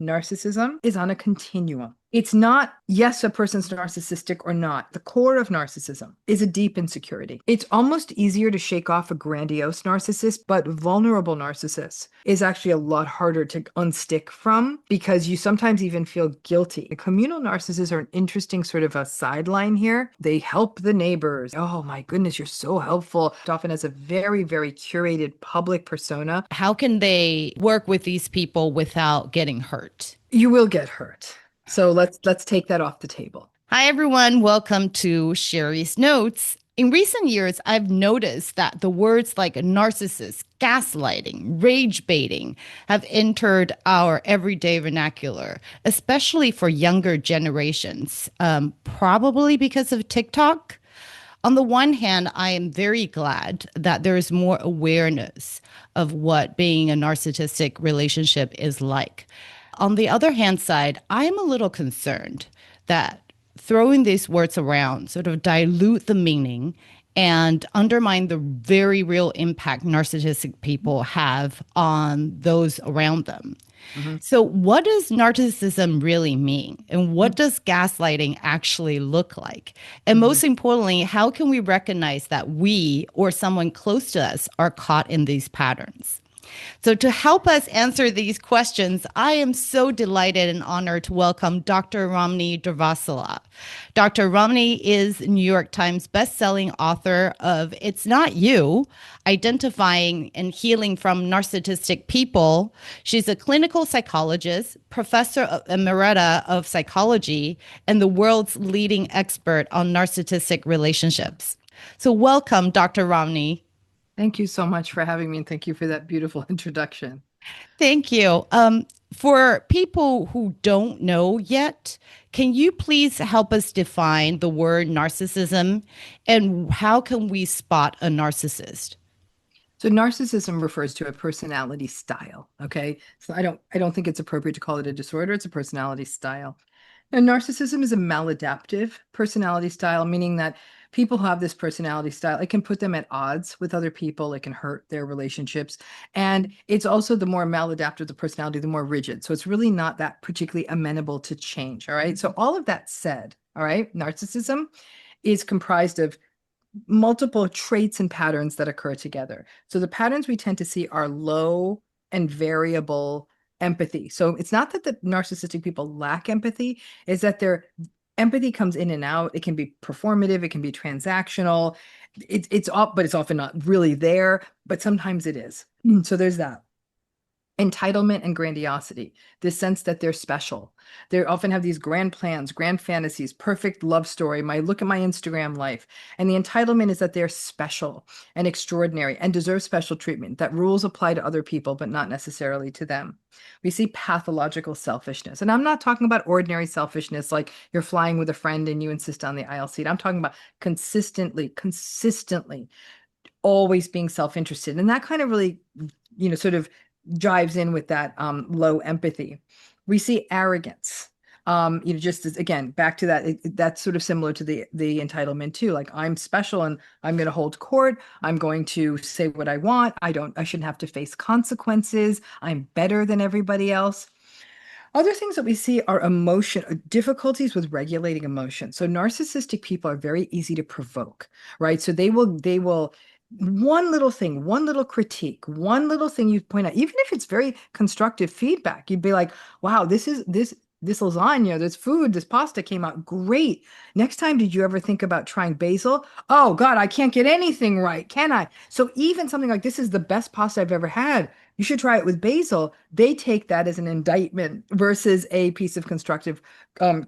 narcissism is on a continuum. It's not, yes, a person's narcissistic or not. The core of narcissism is a deep insecurity. It's almost easier to shake off a grandiose narcissist, but vulnerable narcissists is actually a lot harder to unstick from because you sometimes even feel guilty. The communal narcissists are an interesting sort of a sideline here. They help the neighbors. Oh my goodness, you're so helpful. It often has a very, very curated public persona. How can they work with these people without getting hurt? You will get hurt. So let's take that off the table. Hi, everyone. Welcome to Sherry's Notes. In recent years, I've noticed that the words like narcissist, gaslighting, rage baiting have entered our everyday vernacular, especially for younger generations, probably because of TikTok. On the one hand, I am very glad that there is more awareness of what being a narcissistic relationship is like. On the other hand side, I'm a little concerned that throwing these words around sort of dilute the meaning and undermine the very real impact narcissistic people have on those around them. Mm-hmm. So what does narcissism really mean? And what does gaslighting actually look like? And most importantly, how can we recognize that we or someone close to us are caught in these patterns? So to help us answer these questions, I am so delighted and honored to welcome Dr. Ramani Durvasula. Dr. Ramani is New York Times bestselling author of It's Not You, Identifying and Healing from Narcissistic People. She's a clinical psychologist, professor emerita of psychology, and the world's leading expert on narcissistic relationships. So welcome, Dr. Ramani. Thank you so much for having me, and thank you for that beautiful introduction. Thank you. For people who don't know yet, can you please help us define the word narcissism and how can we spot a narcissist? So narcissism refers to a personality style, okay? So I don't think it's appropriate to call it a disorder. It's a personality style. Now, narcissism is a maladaptive personality style, meaning that people who have this personality style, it can put them at odds with other people. It can hurt their relationships. And it's also the more maladaptive the personality, the more rigid. So it's really not that particularly amenable to change. All right. So all of that said, all right, narcissism is comprised of multiple traits and patterns that occur together. So the patterns we tend to see are low and variable empathy. So it's not that the narcissistic people lack empathy, it's that their empathy comes in and out. It can be performative, it can be transactional. It's often not really there, but sometimes it is. So there's that. Entitlement and grandiosity, this sense that they're special. They often have these grand plans, grand fantasies, perfect love story. Look at my Instagram life. And the entitlement is that they're special and extraordinary and deserve special treatment, that rules apply to other people, but not necessarily to them. We see pathological selfishness. And I'm not talking about ordinary selfishness, like you're flying with a friend and you insist on the aisle seat. I'm talking about consistently, always being self-interested. And that kind of really, sort of jives in with that low empathy. We see arrogance. Just as, again, back to that, that's sort of similar to the entitlement too. Like, I'm special and I'm going to hold court. I'm going to say what I want. I shouldn't have to face consequences. I'm better than everybody else. Other things that we see are difficulties with regulating emotion. So narcissistic people are very easy to provoke, right? So they will one little thing, one little critique, one little thing you point out, even if it's very constructive feedback, you'd be like, wow, this lasagna, this food, this pasta came out great. Next time, did you ever think about trying basil? Oh God, I can't get anything right, can I? So even something like, this is the best pasta I've ever had, you should try it with basil. They take that as an indictment versus a piece of constructive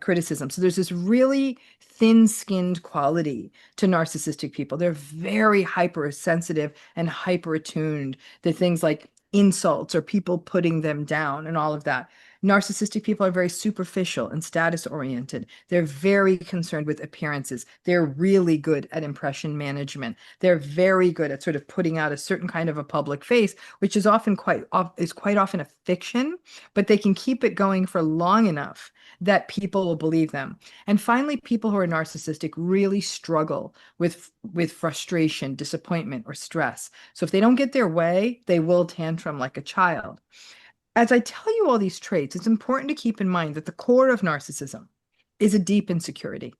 criticism. So there's this really thin-skinned quality to narcissistic people. They're very hypersensitive and hyper-attuned to things like insults or people putting them down and all of that. Narcissistic people are very superficial and status-oriented. They're very concerned with appearances. They're really good at impression management. They're very good at sort of putting out a certain kind of a public face, which is quite often a fiction, but they can keep it going for long enough that people will believe them. And finally, people who are narcissistic really struggle with frustration, disappointment, or stress. So if they don't get their way, they will tantrum like a child. as I tell you all these traits, it's important to keep in mind that the core of narcissism is a deep insecurity.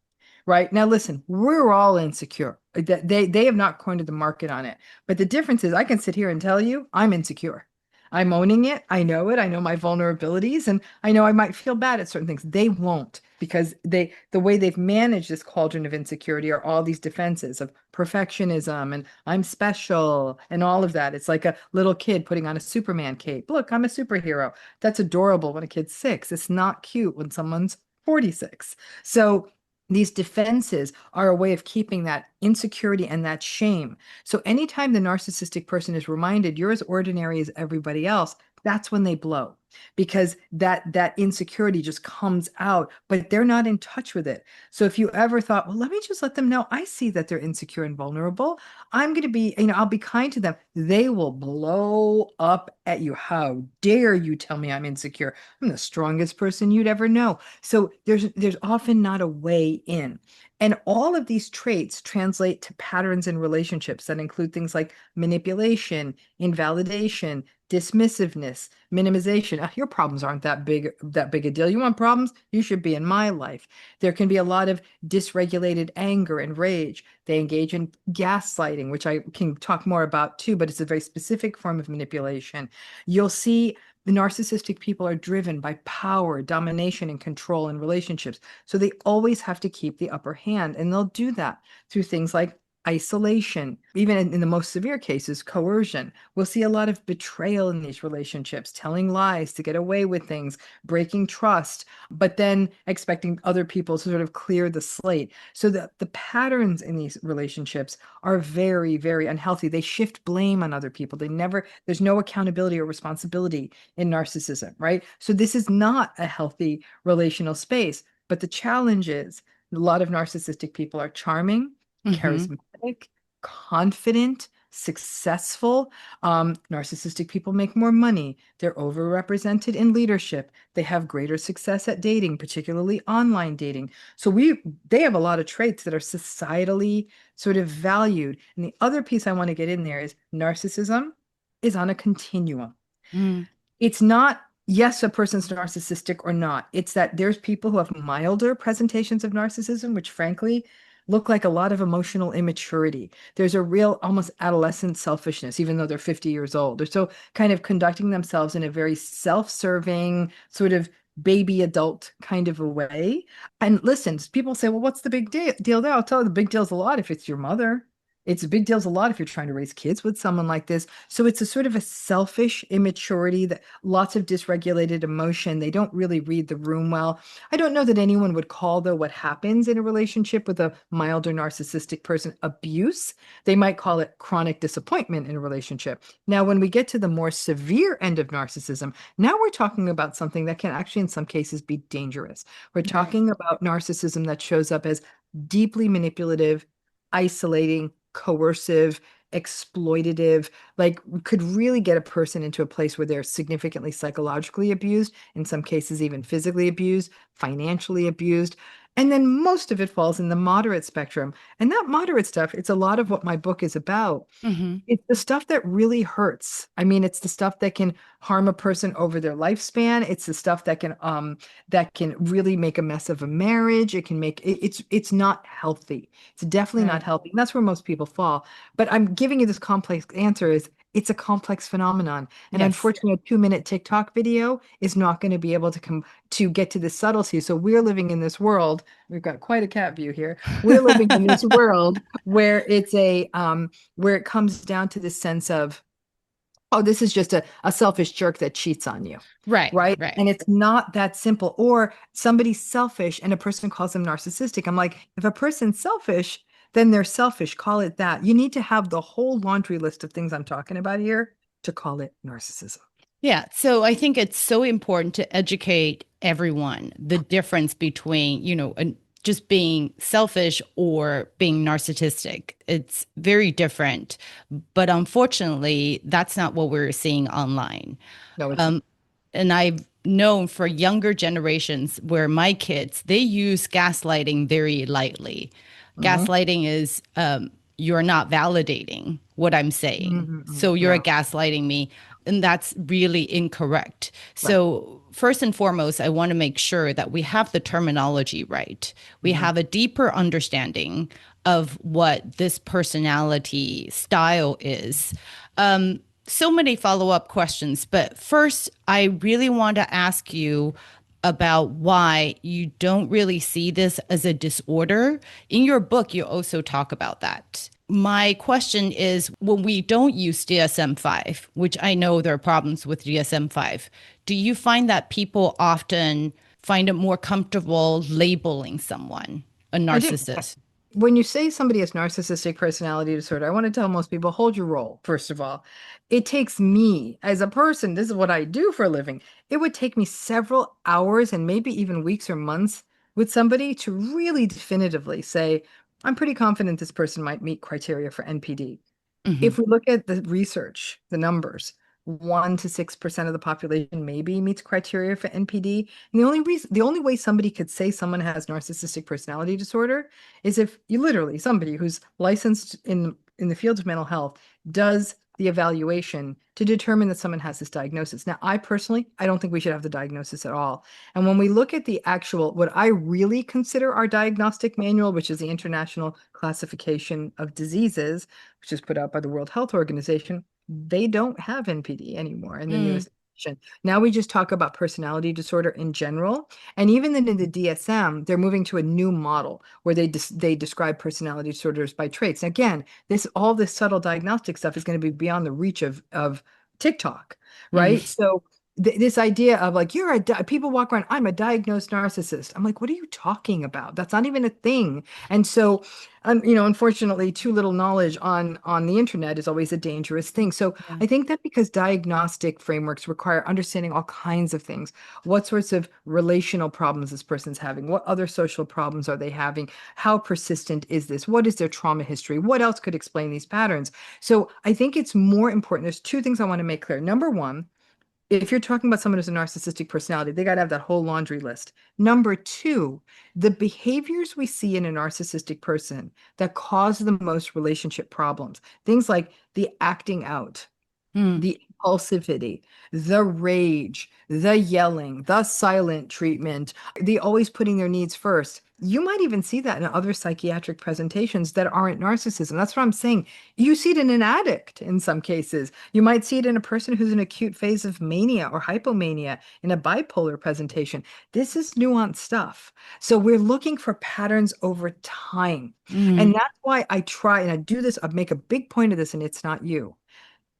Right now, listen, we're all insecure. They have not cornered the market on it. But the difference is I can sit here and tell you I'm insecure. I'm owning it. I know it. I know my vulnerabilities, and I know I might feel bad at certain things. They won't, because the way they've managed this cauldron of insecurity are all these defenses of perfectionism and I'm special and all of that. It's like a little kid putting on a Superman cape. Look, I'm a superhero. That's adorable when a kid's 6. It's not cute when someone's 46. So these defenses are a way of keeping that insecurity and that shame. So anytime the narcissistic person is reminded you're as ordinary as everybody else, that's when they blow, because that insecurity just comes out, but they're not in touch with it. So if you ever thought, well, let me just let them know I see that they're insecure and vulnerable, I'm going to be, I'll be kind to them, they will blow up at you. How dare you tell me I'm insecure? I'm the strongest person you'd ever know. So there's often not a way in. And all of these traits translate to patterns in relationships that include things like manipulation, invalidation, dismissiveness, minimization. Your problems aren't that big a deal. You want problems? You should be in my life. There can be a lot of dysregulated anger and rage. They engage in gaslighting, which I can talk more about too, but it's a very specific form of manipulation. You'll see the narcissistic people are driven by power, domination, and control in relationships. So they always have to keep the upper hand, and they'll do that through things like isolation, even in the most severe cases, coercion. We'll see a lot of betrayal in these relationships, telling lies to get away with things, breaking trust, but then expecting other people to sort of clear the slate. So the patterns in these relationships are very, very unhealthy. They shift blame on other people. There's no accountability or responsibility in narcissism, right? So this is not a healthy relational space. But the challenge is a lot of narcissistic people are charming, charismatic, confident, successful. Narcissistic people make more money. They're overrepresented in leadership. They have greater success at dating, particularly online dating. So they have a lot of traits that are societally sort of valued. And the other piece I want to get in there is narcissism is on a continuum. It's not, yes, a person's narcissistic or not. It's that there's people who have milder presentations of narcissism, which frankly look like a lot of emotional immaturity. There's a real almost adolescent selfishness, even though they're 50 years old. They're so kind of conducting themselves in a very self-serving, sort of baby adult kind of a way. And listen, people say, well, what's the big deal there? I'll tell you, the big deal's a lot if it's your mother. It's a big deal's a lot if you're trying to raise kids with someone like this. So it's a sort of a selfish immaturity, that lots of dysregulated emotion. They don't really read the room well. I don't know that anyone would call, though, what happens in a relationship with a milder narcissistic person abuse. They might call it chronic disappointment in a relationship. Now, when we get to the more severe end of narcissism, now we're talking about something that can actually in some cases be dangerous. We're talking about narcissism that shows up as deeply manipulative, isolating, coercive, exploitative, like could really get a person into a place where they're significantly psychologically abused, in some cases even physically abused, financially abused. And then most of it falls in the moderate spectrum. And that moderate stuff, it's a lot of what my book is about. It's the stuff that really hurts. I mean, it's the stuff that can harm a person over their lifespan. It's the stuff that can really make a mess of a marriage. It can make it's not healthy. It's definitely not healthy. And that's where most people fall. But I'm giving you this complex answer is it's a complex phenomenon. And unfortunately, a 2-minute TikTok video is not going to be able to get to the subtlety. So we're living in this world. We've got quite a cat view here. We're living in this world where it's where it comes down to this sense of, oh, this is just a selfish jerk that cheats on you. Right. And it's not that simple. Or somebody's selfish and a person calls them narcissistic. I'm like, if a person's selfish, then they're selfish. Call it that. You need to have the whole laundry list of things I'm talking about here to call it narcissism. Yeah. So I think it's so important to educate everyone the difference between, just being selfish or being narcissistic. It's very different. But unfortunately, that's not what we're seeing online. No, and I've known for younger generations where my kids, they use gaslighting very lightly. Gaslighting is you're not validating what I'm saying. So you're gaslighting me. And that's really incorrect. So first and foremost, I want to make sure that we have the terminology right. We have a deeper understanding of what this personality style is. So many follow-up questions, but first, I really want to ask you about why you don't really see this as a disorder. In your book, you also talk about that. My question is, when we don't use DSM-5, which I know there are problems with DSM-5, do you find that people often find it more comfortable labeling someone a narcissist? When you say somebody has narcissistic personality disorder, I want to tell most people, hold your roll, first of all. It takes me as a person, this is what I do for a living. It would take me several hours and maybe even weeks or months with somebody to really definitively say, I'm pretty confident this person might meet criteria for NPD. If we look at the research, the numbers, 1 to 6% of the population maybe meets criteria for NPD. And the only way somebody could say someone has narcissistic personality disorder is if you literally, somebody who's licensed in the field of mental health does the evaluation to determine that someone has this diagnosis. Now, I don't think we should have the diagnosis at all. And when we look at the actual, what I really consider our diagnostic manual, which is the International Classification of Diseases, which is put out by the World Health Organization, they don't have NPD anymore in the newest edition. Now we just talk about personality disorder in general. And even in the DSM, they're moving to a new model where they describe personality disorders by traits. Again, all this subtle diagnostic stuff is going to be beyond the reach of TikTok, right? So this idea of like, people walk around, I'm a diagnosed narcissist. I'm like, what are you talking about? That's not even a thing. And so, unfortunately, too little knowledge on the internet is always a dangerous thing. So I think that because diagnostic frameworks require understanding all kinds of things, what sorts of relational problems this person's having, what other social problems are they having, how persistent is this, what is their trauma history, what else could explain these patterns? So I think it's more important. There's two things I want to make clear. Number one, if you're talking about someone who's a narcissistic personality, they got to have that whole laundry list. Number two, the behaviors we see in a narcissistic person that cause the most relationship problems, things like the acting out, the impulsivity, the rage, the yelling, the silent treatment, the always putting their needs first. You might even see that in other psychiatric presentations that aren't narcissism. That's what I'm saying. You see it in an addict in some cases. You might see it in a person who's in an acute phase of mania or hypomania in a bipolar presentation. This is nuanced stuff. So we're looking for patterns over time. And that's why I try, and I do this, I make a big point of this, and it's not you.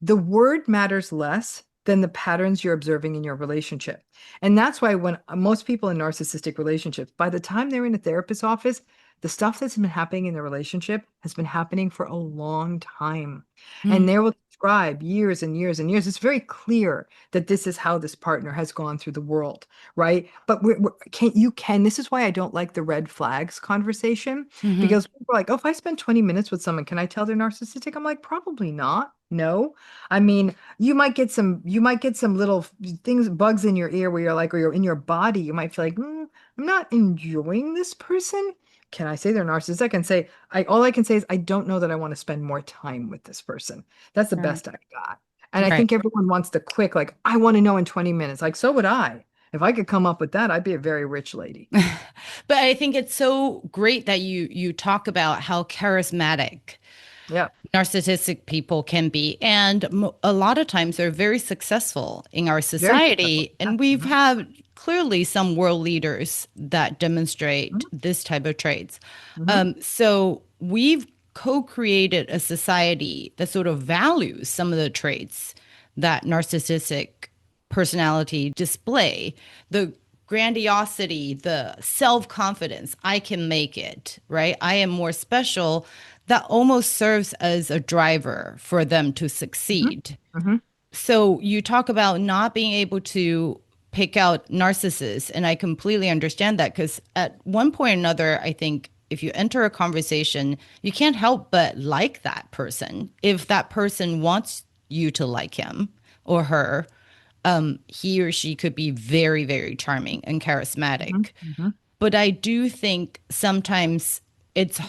The word matters less than the patterns you're observing in your relationship. And that's why when most people in narcissistic relationships, by the time they're in a therapist's office, the stuff that's been happening in the relationship has been happening for a long time. And they will describe years and years and years. It's very clear that this is how this partner has gone through the world, right? But this is why I don't like the red flags conversation, because people are like, oh, if I spend 20 minutes with someone, can I tell they're narcissistic? I'm like, probably not. No. I mean, you might get some little things, bugs in your ear where you're like, or you're in your body, you might feel like, I'm not enjoying this person. Can I say they're narcissistic? I can say, all I can say is, I don't know that I want to spend more time with this person. That's the best I've got. And I think everyone wants the quick, like, I want to know in 20 minutes. Like, so would I. If I could come up with that, I'd be a very rich lady. But I think it's so great that you talk about how charismatic narcissistic people can be. And a lot of times they're very successful in our society. And we've had clearly some world leaders that demonstrate this type of traits. So we've co-created a society that sort of values some of the traits that narcissistic personality display. The grandiosity, the self-confidence, I can make it, right? I am more special. That almost serves as a driver for them to succeed. So you talk about not being able to pick out narcissists, and I completely understand that, because at one point or another, I think if you enter a conversation, you can't help but like that person. If that person wants you to like him or her, he or she could be very, very charming and charismatic. But I do think sometimes it's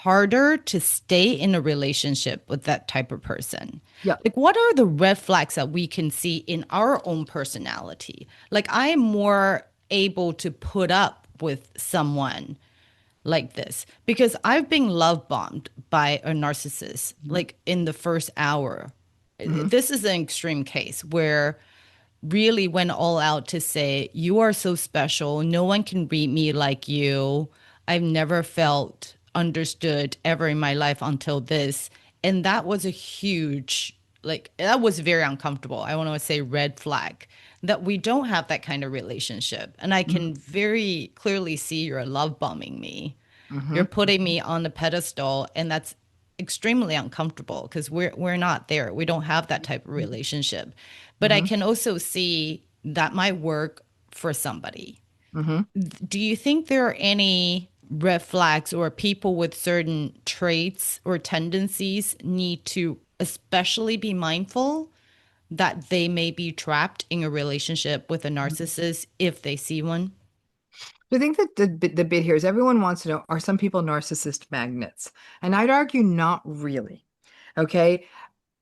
harder to stay in a relationship with that type of person? Yeah. Like, what are the red flags that we can see in our own personality? Like, I am more able to put up with someone like this because I've been love bombed by a narcissist, like in the first hour. This is an extreme case where really went all out to say, you are so special. No one can read me like you. I've never felt understood ever in my life until this. And that was a huge, like, that was very uncomfortable. I want to say red flag that we don't have that kind of relationship. And I can very clearly see you're love bombing me. You're putting me on a pedestal, and that's extremely uncomfortable because we're not there. We don't have that type of relationship. But I can also see that might work for somebody. Do you think there are any red flags or people with certain traits or tendencies need to especially be mindful that they may be trapped in a relationship with a narcissist if they see one? I think that the bit here is everyone wants to know, are some people narcissist magnets? And I'd argue not really. Okay.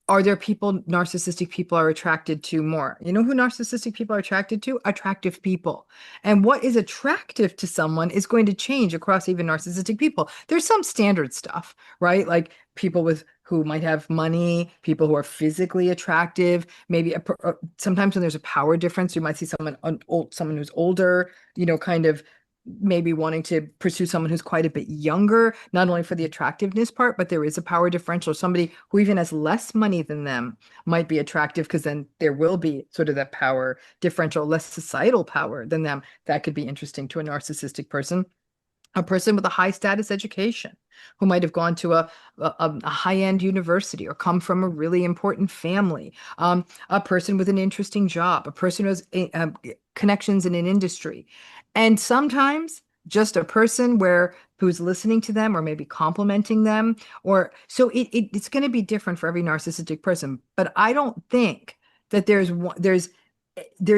Are there people, narcissistic people are attracted to more? You know who narcissistic people are attracted to? Attractive people. And what is attractive to someone is going to change across even narcissistic people. There's some standard stuff, right? Like people who might have money, people who are physically attractive, maybe sometimes when there's a power difference, you might see someone who's older, kind of maybe wanting to pursue someone who's quite a bit younger, not only for the attractiveness part, but there is a power differential. Somebody who even has less money than them might be attractive because then there will be sort of that power differential, less societal power than them. That could be interesting to a narcissistic person. A person with a high status education who might have gone to a high-end university or come from a really important family, a person with an interesting job, a person who has connections in an industry. And sometimes just a person who's listening to them or maybe complimenting them, or so it's going to be different for every narcissistic person. But I don't think that there's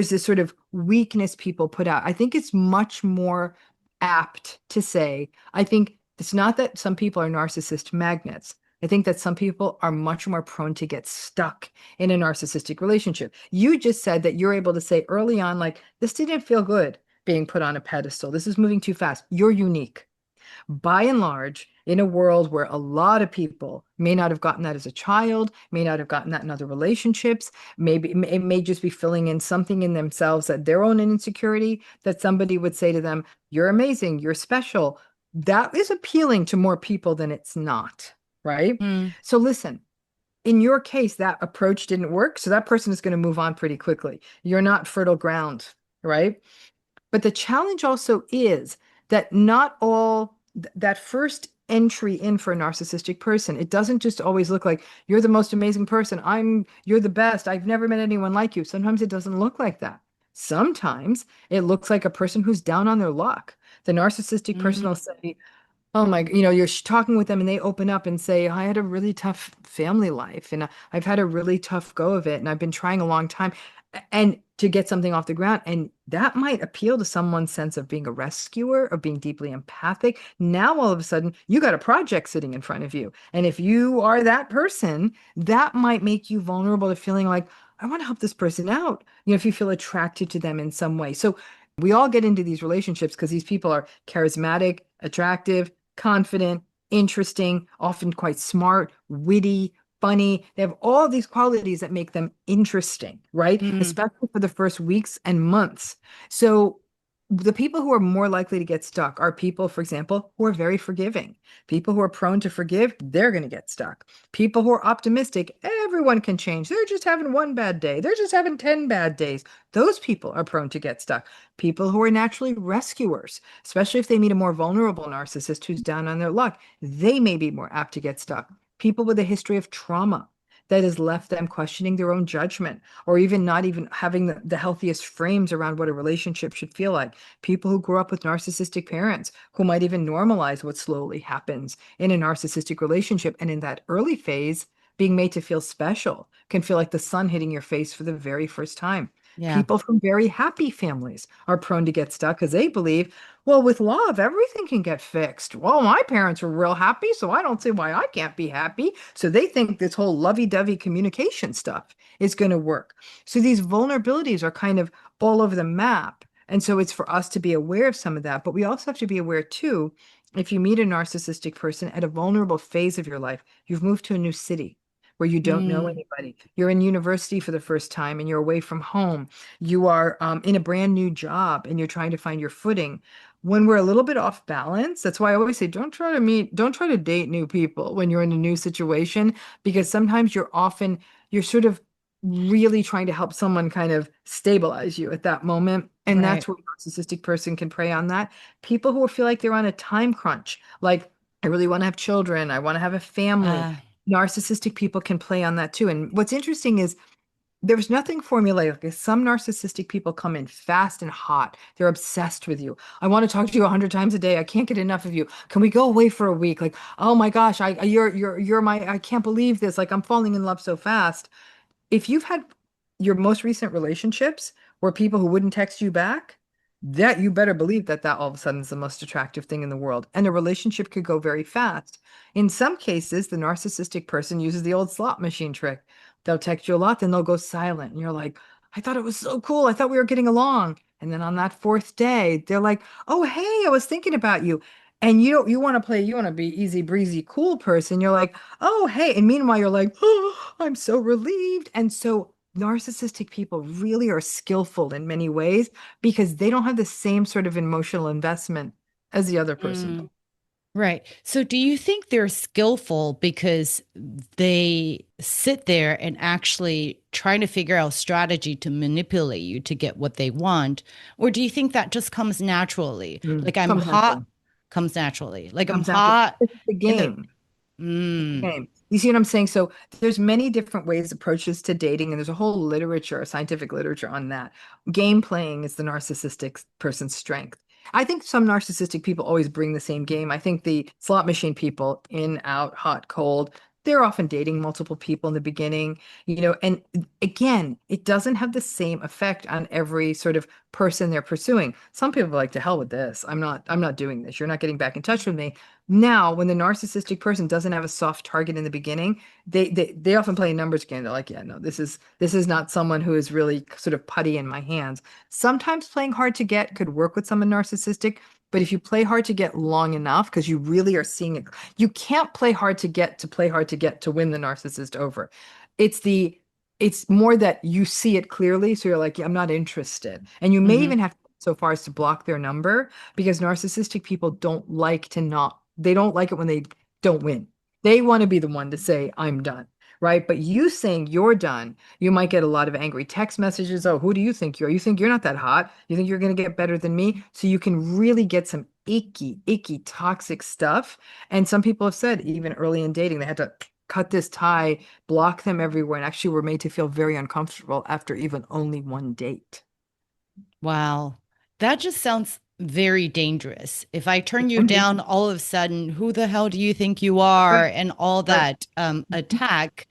this sort of weakness people put out. I think it's much more apt to say, I think it's not that some people are narcissist magnets. I think that some people are much more prone to get stuck in a narcissistic relationship. You just said that you're able to say early on, like, this didn't feel good being put on a pedestal. This is moving too fast. You're unique. By and large, in a world where a lot of people may not have gotten that as a child, may not have gotten that in other relationships, maybe it may just be filling in something in themselves, that their own insecurity, that somebody would say to them, you're amazing, you're special. That is appealing to more people than it's not, right? So listen, in your case, that approach didn't work. So that person is going to move on pretty quickly. You're not fertile ground, right? But the challenge also is that not all that first entry in for a narcissistic person, it doesn't just always look like you're the most amazing person. You're the best. I've never met anyone like you. Sometimes it doesn't look like that. Sometimes it looks like a person who's down on their luck. The narcissistic person will say, oh my, you're talking with them and they open up and say, I had a really tough family life and I've had a really tough go of it. And I've been trying a long time and to get something off the ground. And that might appeal to someone's sense of being a rescuer, of being deeply empathic. Now, all of a sudden, you got a project sitting in front of you. And if you are that person, that might make you vulnerable to feeling like, I want to help this person out. If you feel attracted to them in some way. So we all get into these relationships because these people are charismatic, attractive, confident, interesting, often quite smart, witty, funny. They have all these qualities that make them interesting, right? Especially for the first weeks and months. So the people who are more likely to get stuck are people, for example, who are very forgiving. People who are prone to forgive, they're going to get stuck. People who are optimistic, everyone can change. They're just having one bad day. They're just having 10 bad days. Those people are prone to get stuck. People who are naturally rescuers, especially if they meet a more vulnerable narcissist who's down on their luck, they may be more apt to get stuck. People with a history of trauma that has left them questioning their own judgment or even not even having the healthiest frames around what a relationship should feel like. People who grew up with narcissistic parents who might even normalize what slowly happens in a narcissistic relationship. And in that early phase, being made to feel special can feel like the sun hitting your face for the very first time. Yeah. People from very happy families are prone to get stuck because they believe, well, with love, everything can get fixed. Well, my parents were real happy, so I don't see why I can't be happy. So they think this whole lovey-dovey communication stuff is going to work. So these vulnerabilities are kind of all over the map. And so it's for us to be aware of some of that. But we also have to be aware, too, if you meet a narcissistic person at a vulnerable phase of your life, you've moved to a new city where you don't know anybody. You're in university for the first time and you're away from home. You are in a brand new job and you're trying to find your footing. When we're a little bit off balance, that's why I always say, don't try to date new people when you're in a new situation, because sometimes you're sort of really trying to help someone kind of stabilize you at that moment. And Right. that's where a narcissistic person can prey on that. People who feel like they're on a time crunch, like, I really want to have children, I want to have a family. Narcissistic people can play on that too. And what's interesting is there's nothing formulaic. Some narcissistic people come in fast and hot. They're obsessed with you. I want to talk to you 100 times a day. I can't get enough of you. Can we go away for a week? Like, oh my gosh, you're my, I can't believe this. Like, I'm falling in love so fast. If you've had your most recent relationships where people who wouldn't text you back, that you better believe that all of a sudden is the most attractive thing in the world. And a relationship could go very fast. In some cases, the narcissistic person uses the old slot machine trick. They'll text you a lot, then they'll go silent. And you're like, I thought it was so cool. I thought we were getting along. And then on that fourth day, they're like, oh, hey, I was thinking about you. And you want to be easy breezy, cool person. You're like, oh, hey. And meanwhile, you're like, oh, I'm so relieved. And so narcissistic people really are skillful in many ways because they don't have the same sort of emotional investment as the other person. Right. So do you think they're skillful because they sit there and actually trying to figure out strategy to manipulate you to get what they want? Or do you think that just comes naturally? Like I'm hot, comes naturally. Like I'm hot. It's the game. Game. You see what I'm saying? So there's many different ways, approaches to dating, and there's a whole literature, scientific literature on that. Game playing is the narcissistic person's strength. I think some narcissistic people always bring the same game. I think the slot machine people, in, out, hot, cold, they're often dating multiple people in the beginning, and again, it doesn't have the same effect on every sort of person they're pursuing. Some people are like, to hell with this. I'm not doing this. You're not getting back in touch with me. Now, when the narcissistic person doesn't have a soft target in the beginning, they often play a numbers game. They're like, yeah, no, this is not someone who is really sort of putty in my hands. Sometimes playing hard to get could work with someone narcissistic, but if you play hard to get long enough, because you really are seeing it, you can't play hard to get to win the narcissist over. It's more that you see it clearly, so you're like, yeah, I'm not interested. And you may even have to go so far as to block their number, because narcissistic people they don't like it when they don't win. They want to be the one to say, I'm done, right? But you saying you're done, you might get a lot of angry text messages. Oh, who do you think you are? You think you're not that hot? You think you're going to get better than me? So you can really get some icky, toxic stuff. And some people have said, even early in dating, they had to cut this tie, block them everywhere, and actually were made to feel very uncomfortable after even only one date. Wow. That just sounds very dangerous. If I turn you down, all of a sudden, who the hell do you think you are? Right. And all that attack.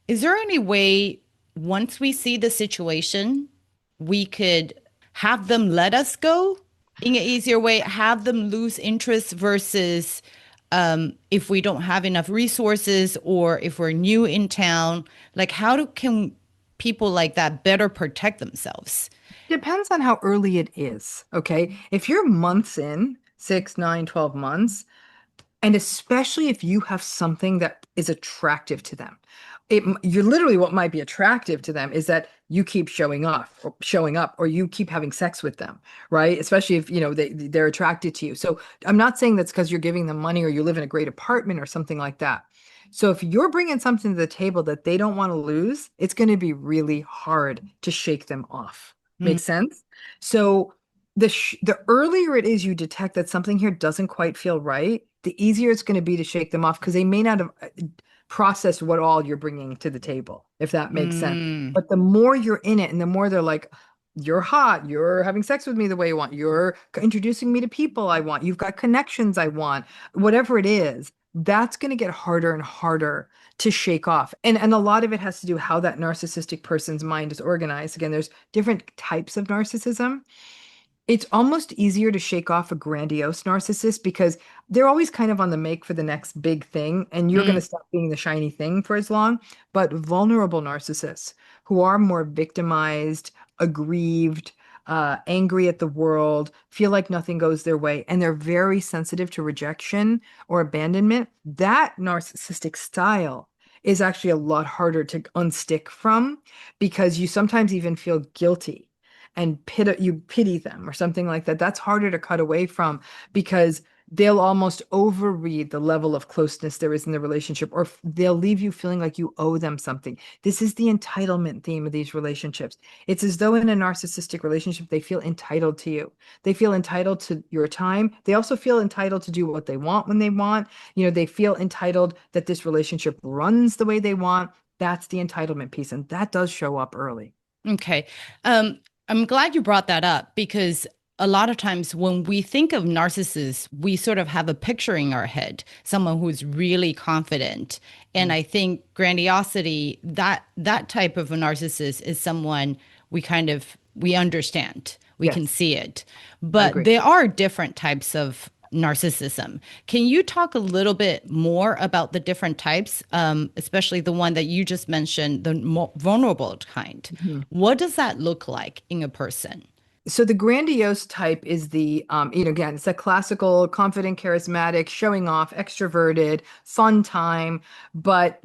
Is there any way, once we see the situation, we could have them let us go in an easier way, have them lose interest versus if we don't have enough resources or if we're new in town? Like, can people like that better protect themselves? Depends on how early it is. Okay. If you're months in, 6, 9, 12 months, and especially if you have something that is attractive to them, you're literally, what might be attractive to them is that you keep showing up, or you keep having sex with them, right? Especially if, they're attracted to you. So I'm not saying that's because you're giving them money or you live in a great apartment or something like that. So if you're bringing something to the table that they don't want to lose, it's going to be really hard to shake them off. Makes sense? So the earlier it is you detect that something here doesn't quite feel right, the easier it's going to be to shake them off, because they may not have processed what all you're bringing to the table, if that makes sense. But the more you're in it and the more they're like, you're hot, you're having sex with me the way you want, you're introducing me to people I want, you've got connections I want, whatever it is, that's going to get harder and harder to shake off. And a lot of it has to do how that narcissistic person's mind is organized. Again, there's different types of narcissism. It's almost easier to shake off a grandiose narcissist because they're always kind of on the make for the next big thing, and you're going to stop being the shiny thing for as long. But vulnerable narcissists who are more victimized, aggrieved, angry at the world, feel like nothing goes their way, and they're very sensitive to rejection or abandonment, that narcissistic style is actually a lot harder to unstick from because you sometimes even feel guilty and you pity them or something like that. That's harder to cut away from because they'll almost overread the level of closeness there is in the relationship, or they'll leave you feeling like you owe them something. This is the entitlement theme of these relationships. It's as though in a narcissistic relationship, they feel entitled to you. They feel entitled to your time. They also feel entitled to do what they want when they want. They feel entitled that this relationship runs the way they want. That's the entitlement piece. And that does show up early. Okay. I'm glad you brought that up because a lot of times when we think of narcissists, we sort of have a picture in our head, someone who's really confident. And I think grandiosity, that type of a narcissist is someone we understand, we can see it. But there are different types of narcissism. Can you talk a little bit more about the different types, especially the one that you just mentioned, the more vulnerable kind? What does that look like in a person? So the grandiose type is the, again, it's a classical, confident, charismatic, showing off, extroverted, fun time, but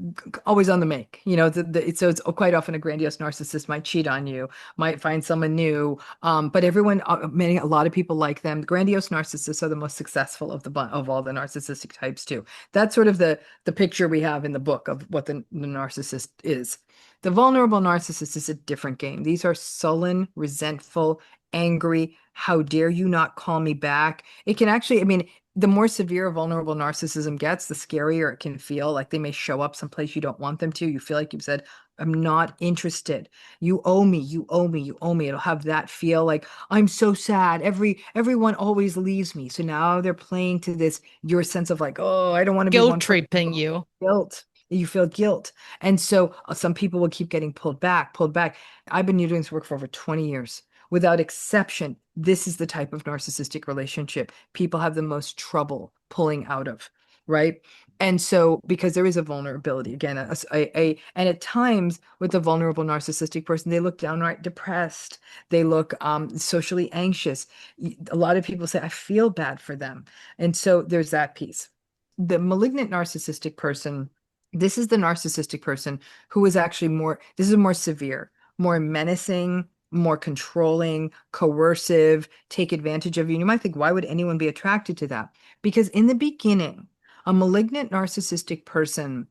always on the make. So it's quite often a grandiose narcissist might cheat on you, might find someone new, but a lot of people like them. Grandiose narcissists are the most successful of all the narcissistic types too. That's sort of the picture we have in the book of what the narcissist is. The vulnerable narcissist is a different game. These are sullen, resentful, angry, how dare you not call me back? It can actually, the more severe vulnerable narcissism gets, the scarier it can feel. Like they may show up someplace you don't want them to. You feel like you've said, I'm not interested. You owe me, you owe me, you owe me. It'll have that feel like, I'm so sad. Everyone always leaves me. So now they're playing to this, your sense of like, oh, I don't want to be guilt tripping you. Guilt. You feel guilt. And so some people will keep getting pulled back. I've been doing this work for over 20 years. Without exception, this is the type of narcissistic relationship people have the most trouble pulling out of, right? And so, because there is a vulnerability, again, and at times with a vulnerable narcissistic person, they look downright depressed. They look socially anxious. A lot of people say, I feel bad for them. And so there's that piece. The malignant narcissistic person, this is the narcissistic person who is actually this is more severe, more menacing, more controlling, coercive, take advantage of you. And you might think, why would anyone be attracted to that? Because in the beginning, a malignant narcissistic person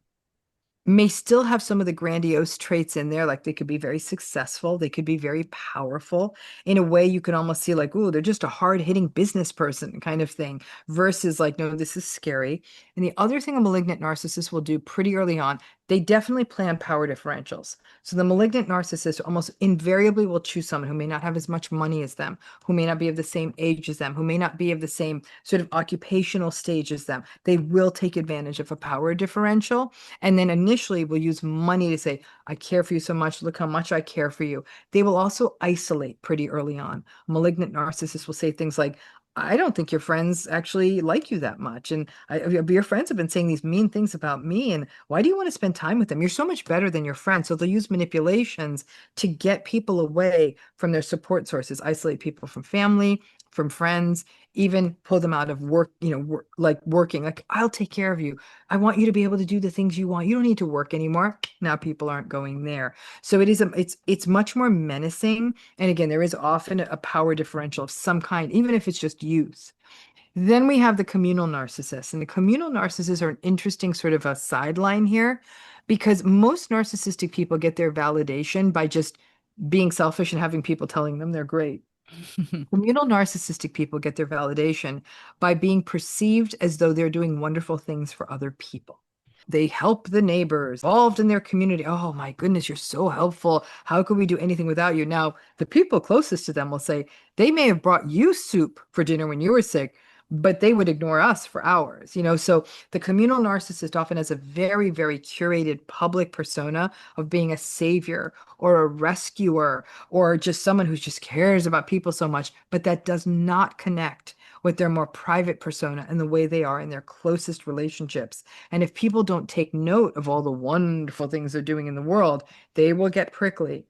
may still have some of the grandiose traits in there, like they could be very successful, they could be very powerful. In a way, you can almost see like, oh, they're just a hard-hitting business person kind of thing, versus like, no, this is scary. And the other thing a malignant narcissist will do pretty early on, they definitely plan power differentials. So the malignant narcissist almost invariably will choose someone who may not have as much money as them, who may not be of the same age as them, who may not be of the same sort of occupational stage as them. They will take advantage of a power differential. And then initially will use money to say, I care for you so much. Look how much I care for you. They will also isolate pretty early on. Malignant narcissists will say things like, I don't think your friends actually like you that much. And your friends have been saying these mean things about me. And why do you want to spend time with them? You're so much better than your friends. So they'll use manipulations to get people away from their support sources, isolate people from family, from friends, even pull them out of work, like working, like, I'll take care of you. I want you to be able to do the things you want. You don't need to work anymore. Now people aren't going there. So it's much more menacing. And again, there is often a power differential of some kind, even if it's just use. Then we have the communal narcissists, and the communal narcissists are an interesting sort of a sideline here, because most narcissistic people get their validation by just being selfish and having people telling them they're great. Communal narcissistic people get their validation by being perceived as though they're doing wonderful things for other people. They help the neighbors, involved in their community. Oh my goodness, you're so helpful. How could we do anything without you? Now, the people closest to them will say, they may have brought you soup for dinner when you were sick, but they would ignore us for hours, So the communal narcissist often has a very, very curated public persona of being a savior or a rescuer or just someone who just cares about people so much, but that does not connect with their more private persona and the way they are in their closest relationships. And if people don't take note of all the wonderful things they're doing in the world, they will get prickly.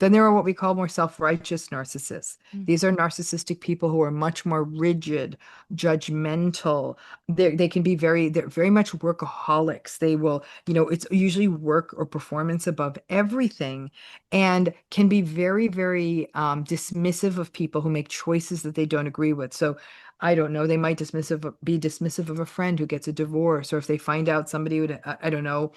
Then there are what we call more self-righteous narcissists. These are narcissistic people who are much more rigid, judgmental. They can be they're very much workaholics. They will, it's usually work or performance above everything, and can be very, very dismissive of people who make choices that they don't agree with. So I don't know, they might be dismissive of a friend who gets a divorce, or if they find out somebody would, I don't know,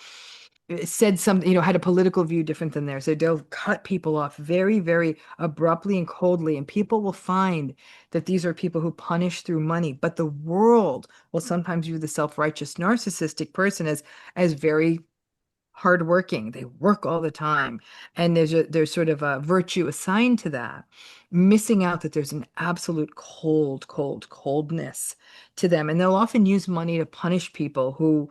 said something, had a political view different than theirs. So they'll cut people off very, very abruptly and coldly. And people will find that these are people who punish through money. But the world will sometimes view the self-righteous narcissistic person as very hardworking. They work all the time. And there's sort of a virtue assigned to that, missing out that there's an absolute coldness to them. And they'll often use money to punish people who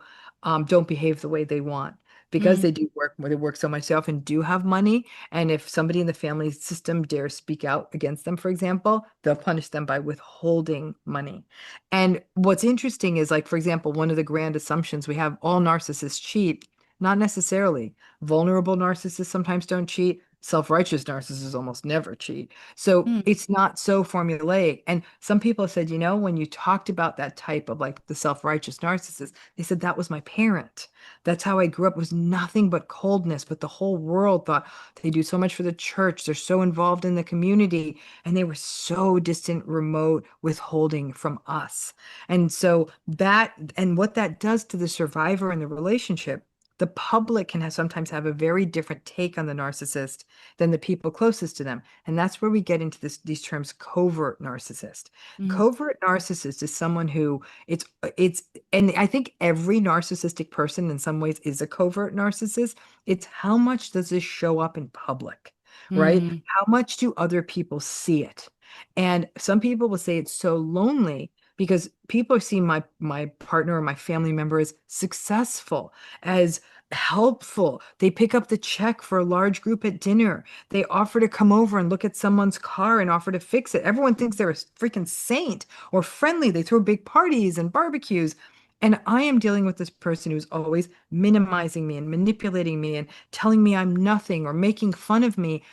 don't behave the way they want. Because they work so much, they often do have money. And if somebody in the family system dares speak out against them, for example, they'll punish them by withholding money. And what's interesting is, like, for example, one of the grand assumptions we have, all narcissists cheat. Not necessarily. Vulnerable narcissists sometimes don't cheat. Self-righteous narcissists almost never cheat. So it's not so formulaic. And some people said, when you talked about that type of, like, the self-righteous narcissist, they said, that was my parent. That's how I grew up. It was nothing but coldness. But the whole world thought they do so much for the church. They're so involved in the community. And they were so distant, remote, withholding from us. And so what that does to the survivor in the relationship, the public can sometimes have a very different take on the narcissist than the people closest to them. And that's where we get into these terms, covert narcissist. Covert narcissist is someone who and I think every narcissistic person in some ways is a covert narcissist. It's how much does this show up in public, right? How much do other people see it? And some people will say it's so lonely because people are seeing my partner or my family member as successful, as helpful. They pick up the check for a large group at dinner. They offer to come over and look at someone's car and offer to fix it. Everyone thinks they're a freaking saint or friendly. They throw big parties and barbecues. And I am dealing with this person who's always minimizing me and manipulating me and telling me I'm nothing or making fun of me.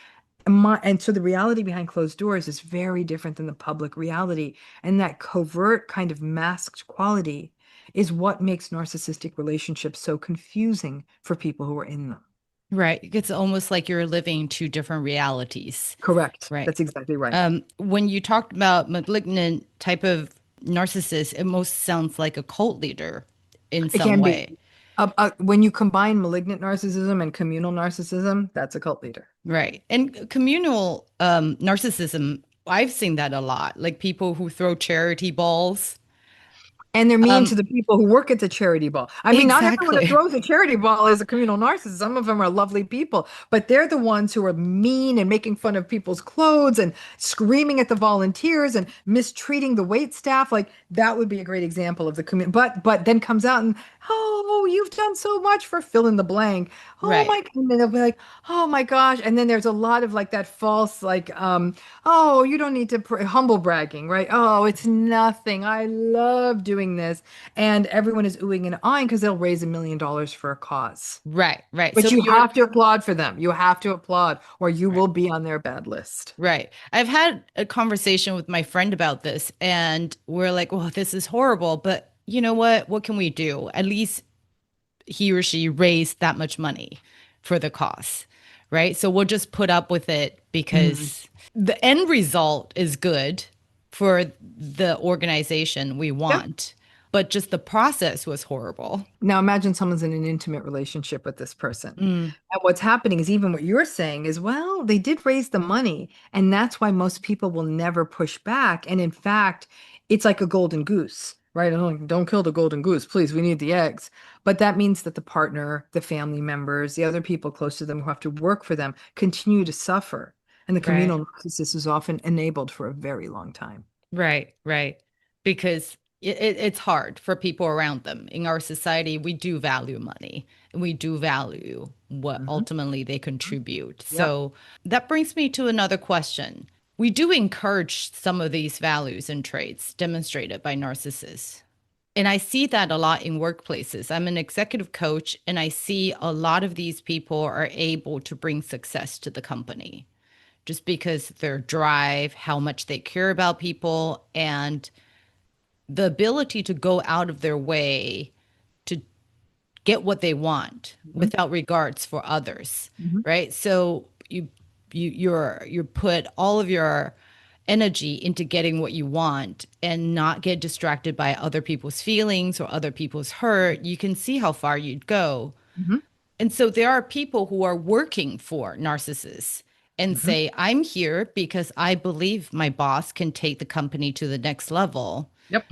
And so the reality behind closed doors is very different than the public reality. And that covert kind of masked quality is what makes narcissistic relationships so confusing for people who are in them. Right. It's almost like you're living two different realities. Correct. Right. That's exactly right. When you talked about malignant type of narcissist, it most sounds like a cult leader in It some can way. be. When you combine malignant narcissism and communal narcissism, that's a cult leader. Right. And communal narcissism, I've seen that a lot, like people who throw charity balls. And they're mean to the people who work at the charity ball. I mean, not everyone that Exactly. throws a charity ball is a communal narcissist. Some of them are lovely people, but they're the ones who are mean and making fun of people's clothes and screaming at the volunteers and mistreating the wait staff. Like, that would be a great example of the community. But then comes out and, oh, you've done so much for fill in the blank. Oh Right. my, and then they'll be like, oh my gosh. And then there's a lot of, like, that false, like, oh, you don't need to humble bragging, right? Oh, it's nothing. I love doing this. And everyone is oohing and eyeing because they'll raise $1 million for a cause. Right. Right. But So you you're have to applaud for them. You have to applaud, or you will be on their bad list. right. I've had a conversation with my friend about this, and we're like, well, this is horrible, but you know what? What can we do? At least he or she raised that much money for the cause, right? So we'll just put up with it because the end result is good for the organization we want, but just the process was horrible. Now imagine someone's in an intimate relationship with this person. And what's happening is, even what you're saying is, well, they did raise the money. And that's why most people will never push back. And in fact, it's like a golden goose, right? Oh, don't kill the golden goose, please. We need the eggs. But that means that the partner, the family members, the other people close to them who have to work for them continue to suffer. And the Right. communal narcissist is often enabled for a very long time. Right. Right. because it's hard for people around them. In our society, we do value money and we do value what ultimately they contribute. Yep. So that brings me to another question. We do encourage some of these values and traits demonstrated by narcissists. And I see that a lot in workplaces. I'm an executive coach, and I see a lot of these people are able to bring success to the company just because their drive, how much they care about people, and the ability to go out of their way to get what they want without regards for others, right? So you put all of your energy into getting what you want and not get distracted by other people's feelings or other people's hurt. You can see how far you'd go. And so there are people who are working for narcissists and say, I'm here because I believe my boss can take the company to the next level. Yep.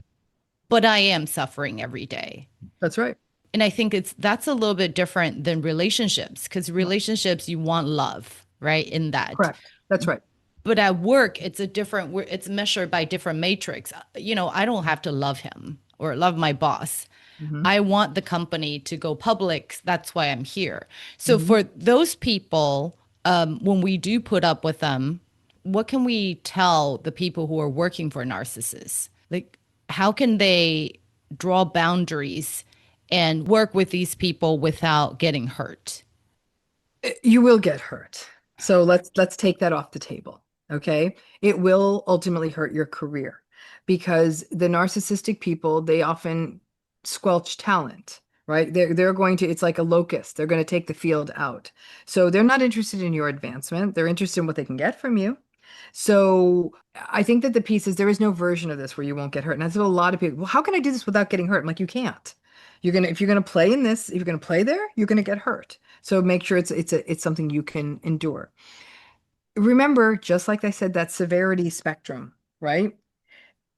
But I am suffering every day. That's right. And I think that's a little bit different than relationships, because relationships, you want love, right? In that. Correct. That's right. But at work, it's measured by different matrix. I don't have to love him or love my boss. I want the company to go public. That's why I'm here. So for those people, when we do put up with them, what can we tell the people who are working for narcissists? Like, how can they draw boundaries and work with these people without getting hurt? You will get hurt. So let's take that off the table. Okay. It will ultimately hurt your career because the narcissistic people, they often squelch talent, right? They're going to, it's like a locust. They're going to take the field out. So they're not interested in your advancement. They're interested in what they can get from you. So I think that the piece is there is no version of this where you won't get hurt. And that's what a lot of people, well, how can I do this without getting hurt? I'm like, you can't. If you're gonna play in this, if you're gonna play there, you're gonna get hurt. So make sure it's something you can endure. Remember, just like I said, that severity spectrum, right?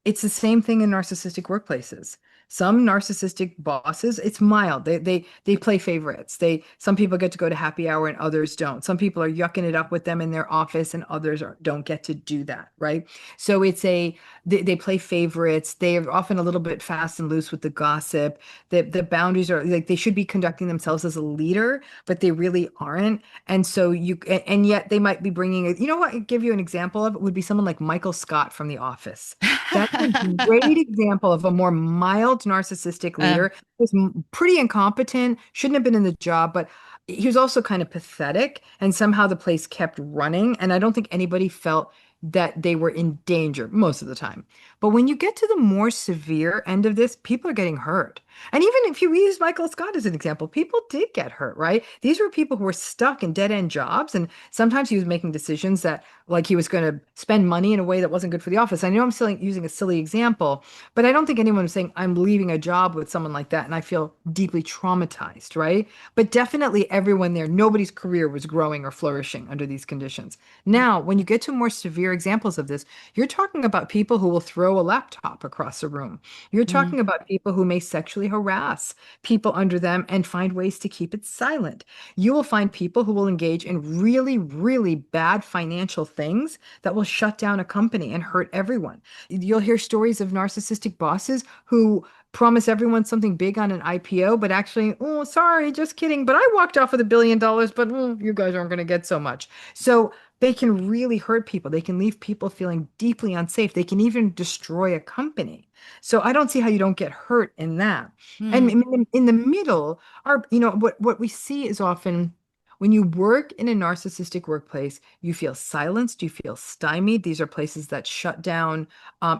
It's the same thing in narcissistic workplaces. Some narcissistic bosses, it's mild. They play favorites. Some people get to go to happy hour and others don't. Some people are yucking it up with them in their office and others don't get to do that, right? So they play favorites. They're often a little bit fast and loose with the gossip. The boundaries are like they should be conducting themselves as a leader, but they really aren't. And so and yet they might be bringing it. You know what? I'll give you an example of it would be someone like Michael Scott from The Office. That's a great example of a more mild narcissistic leader. He was pretty incompetent, shouldn't have been in the job, but he was also kind of pathetic. And somehow the place kept running. And I don't think anybody felt that they were in danger most of the time. But when you get to the more severe end of this, people are getting hurt. And even if you use Michael Scott as an example, people did get hurt, right? These were people who were stuck in dead-end jobs. And sometimes he was making decisions that, like, he was going to spend money in a way that wasn't good for the office. I know I'm still using a silly example, but I don't think anyone was saying, I'm leaving a job with someone like that and I feel deeply traumatized, right? But definitely everyone there, nobody's career was growing or flourishing under these conditions. Now, when you get to more severe examples of this, you're talking about people who will throw a laptop across a room. You're talking about people who may sexually harass people under them and find ways to keep it silent. You will find people who will engage in really, really bad financial things that will shut down a company and hurt everyone. You'll hear stories of narcissistic bosses who promise everyone something big on an IPO, but actually, oh, sorry, just kidding. But I walked off with $1 billion, but you guys aren't going to get so much. So they can really hurt people. They can leave people feeling deeply unsafe. They can even destroy a company. So I don't see how you don't get hurt in that. And in the middle, what we see is often when you work in a narcissistic workplace, you feel silenced, you feel stymied. These are places that shut down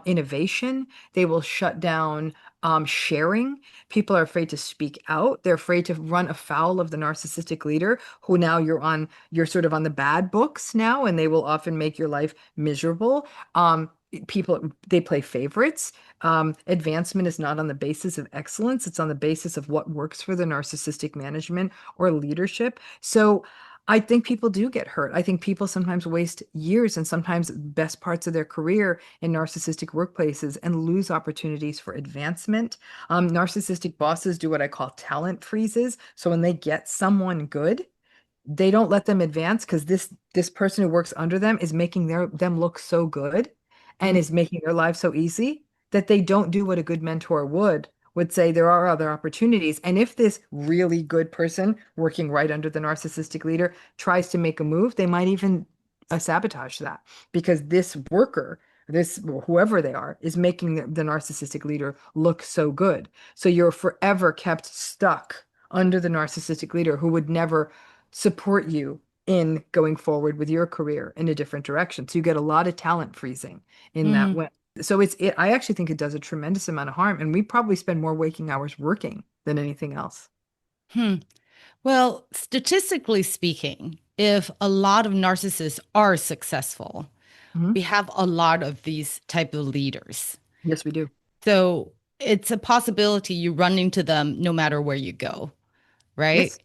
innovation. They will shut down sharing. People are afraid to speak out. They're afraid to run afoul of the narcissistic leader who now you're sort of on the bad books now, and they will often make your life miserable. They play favorites. Advancement is not on the basis of excellence. It's on the basis of what works for the narcissistic management or leadership. So I think people do get hurt. I think people sometimes waste years and sometimes best parts of their career in narcissistic workplaces and lose opportunities for advancement. Narcissistic bosses do what I call talent freezes. So when they get someone good, they don't let them advance because this person who works under them is making them look so good and is making their lives so easy that they don't do what a good mentor would say there are other opportunities. And if this really good person working right under the narcissistic leader tries to make a move, they might even sabotage that because this worker, this whoever they are, is making the narcissistic leader look so good. So you're forever kept stuck under the narcissistic leader who would never support you in going forward with your career in a different direction. So you get a lot of talent freezing in that way. So I actually think it does a tremendous amount of harm. And we probably spend more waking hours working than anything else. Well, statistically speaking, if a lot of narcissists are successful, we have a lot of these type of leaders. Yes, we do. So it's a possibility you run into them no matter where you go, right? Yes.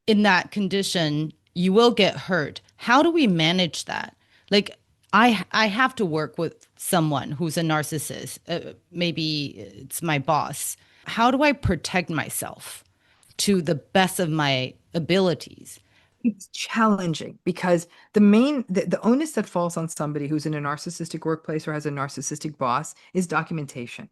In that condition, you will get hurt. How do we manage that? Like, I have to work with someone who's a narcissist. Maybe it's my boss. How do I protect myself to the best of my abilities? It's challenging because the onus that falls on somebody who's in a narcissistic workplace or has a narcissistic boss is documentation.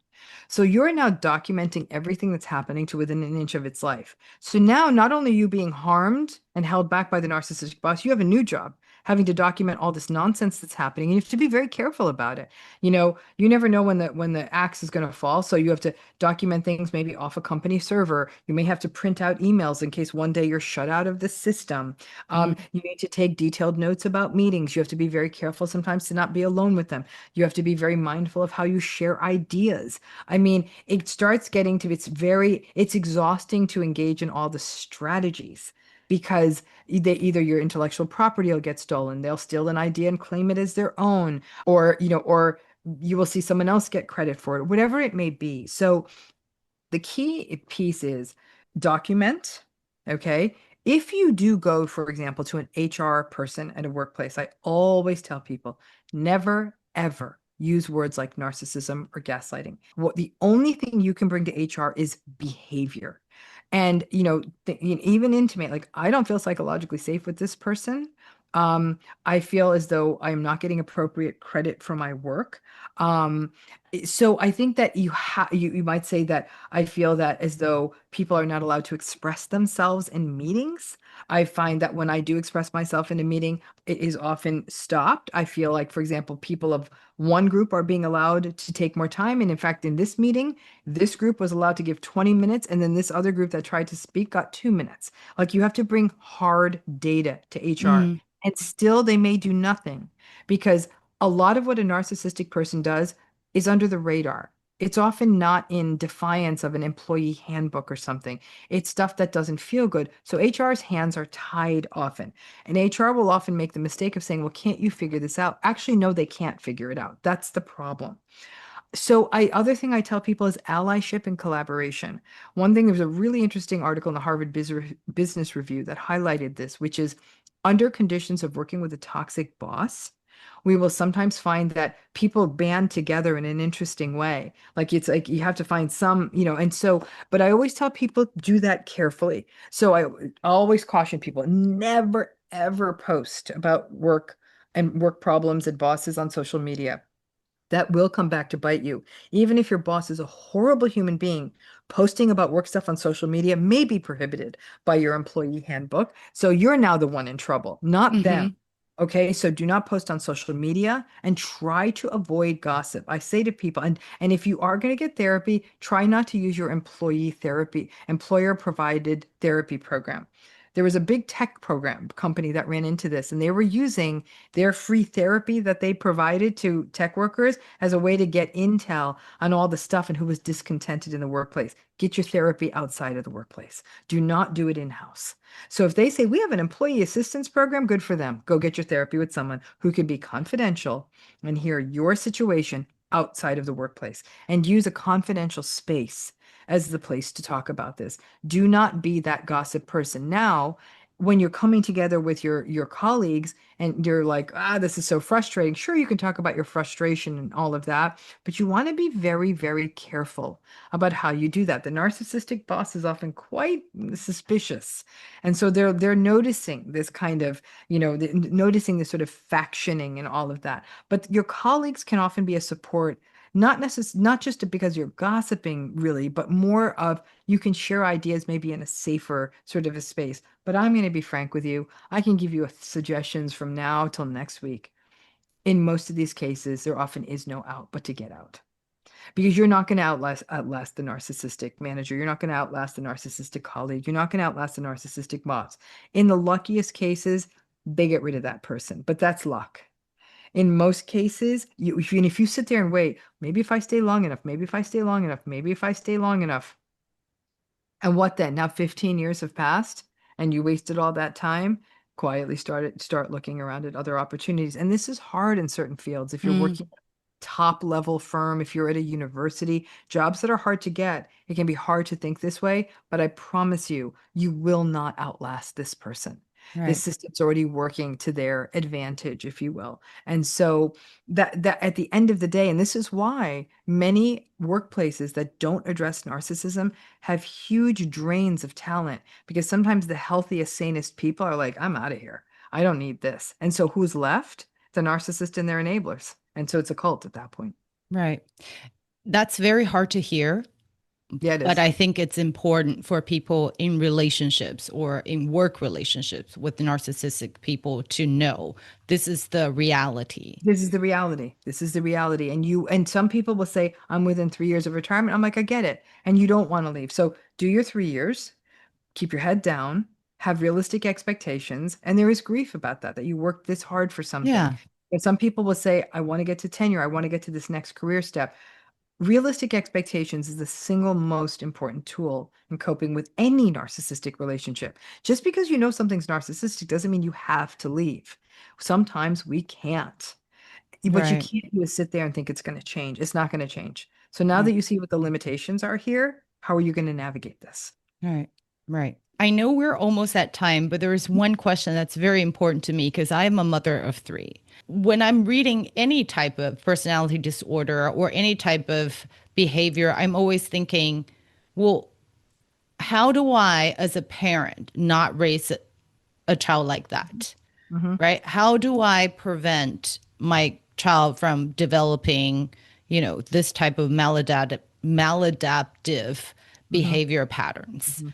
So you're now documenting everything that's happening to within an inch of its life. So now not only are you being harmed and held back by the narcissistic boss, you have a new job having to document all this nonsense that's happening. And you have to be very careful about it. You know, you never know when the axe is going to fall. So you have to document things maybe off a company server. You may have to print out emails in case one day you're shut out of the system. You need to take detailed notes about meetings. You have to be very careful sometimes to not be alone with them. You have to be very mindful of how you share ideas. I mean, it starts getting to, it's exhausting to engage in all the strategies because either your intellectual property will get stolen, they'll steal an idea and claim it as their own, or you will see someone else get credit for it, whatever it may be. So the key piece is document, okay? If you do go, for example, to an HR person at a workplace, I always tell people, never, ever use words like narcissism or gaslighting. The only thing you can bring to HR is behavior. And, even intimate, like, I don't feel psychologically safe with this person. I feel as though I'm not getting appropriate credit for my work. So I think that you might say that I feel that as though people are not allowed to express themselves in meetings. I find that when I do express myself in a meeting, it is often stopped. I feel like, for example, people of one group are being allowed to take more time. And in fact, in this meeting, this group was allowed to give 20 minutes, and then this other group that tried to speak got 2 minutes. Like, you have to bring hard data to HR. And still they may do nothing because a lot of what a narcissistic person does is under the radar. It's often not in defiance of an employee handbook or something. It's stuff that doesn't feel good. So HR's hands are tied often. And HR will often make the mistake of saying, well, can't you figure this out? Actually, no, they can't figure it out. That's the problem. So other thing I tell people is allyship and collaboration. One thing, there was a really interesting article in the Harvard Business Review that highlighted this, which is under conditions of working with a toxic boss, we will sometimes find that people band together in an interesting way. Like, it's like you have to find some, but I always tell people do that carefully. So I always caution people, never, ever post about work and work problems and bosses on social media. That will come back to bite you. Even if your boss is a horrible human being, posting about work stuff on social media may be prohibited by your employee handbook. So you're now the one in trouble, not them. Okay, so do not post on social media and try to avoid gossip. I say to people, and if you are going to get therapy, try not to use your employer provided therapy program. There was a big tech program company that ran into this, and they were using their free therapy that they provided to tech workers as a way to get intel on all the stuff and who was discontented in the workplace. Get your therapy outside of the workplace. Do not do it in-house. So if they say we have an employee assistance program, good for them. Go get your therapy with someone who can be confidential and hear your situation outside of the workplace, and use a confidential space as the place to talk about this. Do not be that gossip person. Now, when you're coming together with your colleagues and you're like, this is so frustrating. Sure, you can talk about your frustration and all of that, but you want to be very, very careful about how you do that. The narcissistic boss is often quite suspicious. And so they're noticing this kind of, noticing this sort of factioning and all of that. But your colleagues can often be a support not just because you're gossiping really, but more of you can share ideas maybe in a safer sort of a space. But I'm going to be frank with you. I can give you suggestions from now till next week. In most of these cases, there often is no out but to get out. Because you're not going to outlast the narcissistic manager. You're not going to outlast the narcissistic colleague. You're not going to outlast the narcissistic boss. In the luckiest cases, they get rid of that person, but that's luck. In most cases, if you sit there and wait, maybe if I stay long enough, maybe if I stay long enough, maybe if I stay long enough. And what then? Now 15 years have passed and you wasted all that time. Quietly start looking around at other opportunities. And this is hard in certain fields. If you're working top level firm, if you're at a university, jobs that are hard to get, it can be hard to think this way, but I promise you, you will not outlast this person. Right. The system's already working to their advantage, if you will. And so that at the end of the day, and this is why many workplaces that don't address narcissism have huge drains of talent, because sometimes the healthiest, sanest people are like, I'm out of here. I don't need this. And so who's left? The narcissist and their enablers. And so it's a cult at that point. Right. That's very hard to hear. Yeah, it is. But I think it's important for people in relationships or in work relationships with narcissistic people to know this is the reality. This is the reality. This is the reality. And some people will say, I'm within 3 years of retirement. I'm like, I get it. And you don't want to leave. So do your 3 years, keep your head down, have realistic expectations. And there is grief about that you worked this hard for something. Yeah. But some people will say, I want to get to tenure. I want to get to this next career step. Realistic expectations is the single most important tool in coping with any narcissistic relationship. Just because you know something's narcissistic doesn't mean you have to leave. Sometimes we can't. What you can't do is sit there and think it's going to change. It's not going to change. So now that you see what the limitations are here, how are you going to navigate this? Right. Right. I know we're almost at time, but there is one question that's very important to me because I am a mother of 3. When I'm reading any type of personality disorder or any type of behavior, I'm always thinking, well, how do I, as a parent, not raise a child like that? Mm-hmm. Right? How do I prevent my child from developing, this type of maladaptive behavior patterns? Mm-hmm.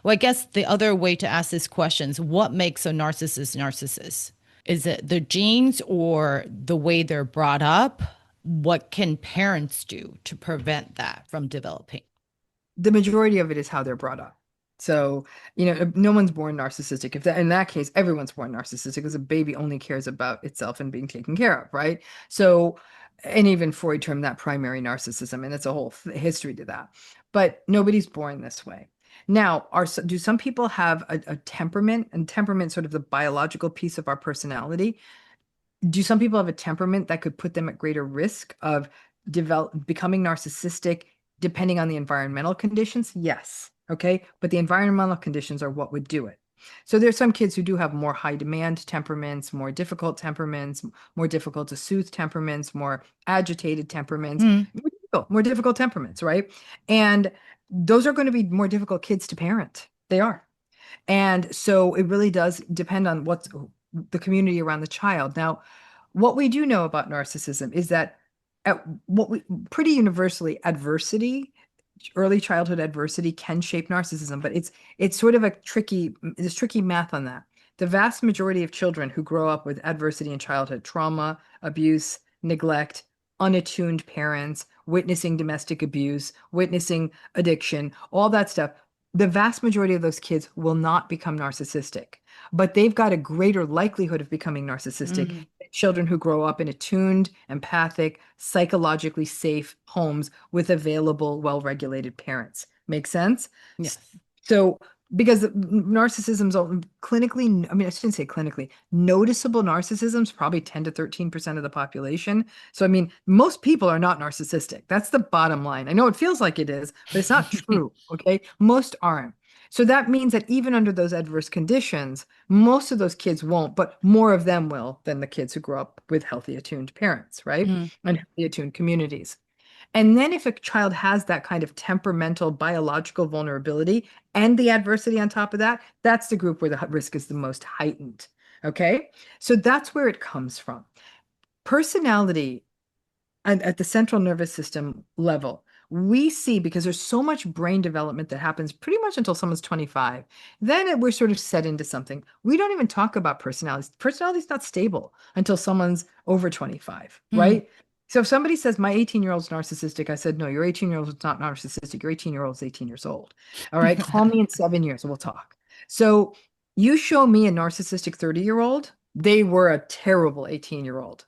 Well, I guess the other way to ask this question is what makes a narcissist? Is it the genes or the way they're brought up? What can parents do to prevent that from developing? The majority of it is how they're brought up. So, no one's born narcissistic. In that case, everyone's born narcissistic because a baby only cares about itself and being taken care of, right? So, and even Freud termed that primary narcissism, and it's a whole history to that. But nobody's born this way. Now, do some people have a temperament, and temperament sort of the biological piece of our personality? Do some people have a temperament that could put them at greater risk of becoming narcissistic depending on the environmental conditions? Yes. Okay. But the environmental conditions are what would do it. So there's some kids who do have more high demand temperaments, more difficult temperaments, more difficult to soothe temperaments, more agitated temperaments, more difficult temperaments, right? And those are going to be more difficult kids to parent. They are. And so it really does depend on what's the community around the child. Now, what we do know about narcissism is that pretty universally, early childhood adversity can shape narcissism, but it's sort of there's tricky math on that. The vast majority of children who grow up with adversity in childhood, trauma, abuse, neglect, unattuned parents, witnessing domestic abuse, witnessing addiction, all that stuff, the vast majority of those kids will not become narcissistic, but they've got a greater likelihood of becoming narcissistic than children who grow up in attuned, empathic, psychologically safe homes with available, well-regulated parents. Make sense? Yes. So, because narcissism's clinically, I shouldn't say clinically, noticeable narcissism's probably 10 to 13% of the population. So, most people are not narcissistic. That's the bottom line. I know it feels like it is, but it's not true, okay? Most aren't. So that means that even under those adverse conditions, most of those kids won't, but more of them will than the kids who grow up with healthy attuned parents, right? And healthy attuned communities. And then if a child has that kind of temperamental, biological vulnerability and the adversity on top of that, that's the group where the risk is the most heightened. Okay. So that's where it comes from. Personality at the central nervous system level, we see, because there's so much brain development that happens pretty much until someone's 25, we're sort of set into something. We don't even talk about personalities. Personality is not stable until someone's over 25, right? So if somebody says my 18-year-old's narcissistic, I said, no, your 18-year-old is not narcissistic. Your 18-year-old's 18 years old. All right. Call me in 7 years and we'll talk. So you show me a narcissistic 30-year-old, they were a terrible 18-year-old.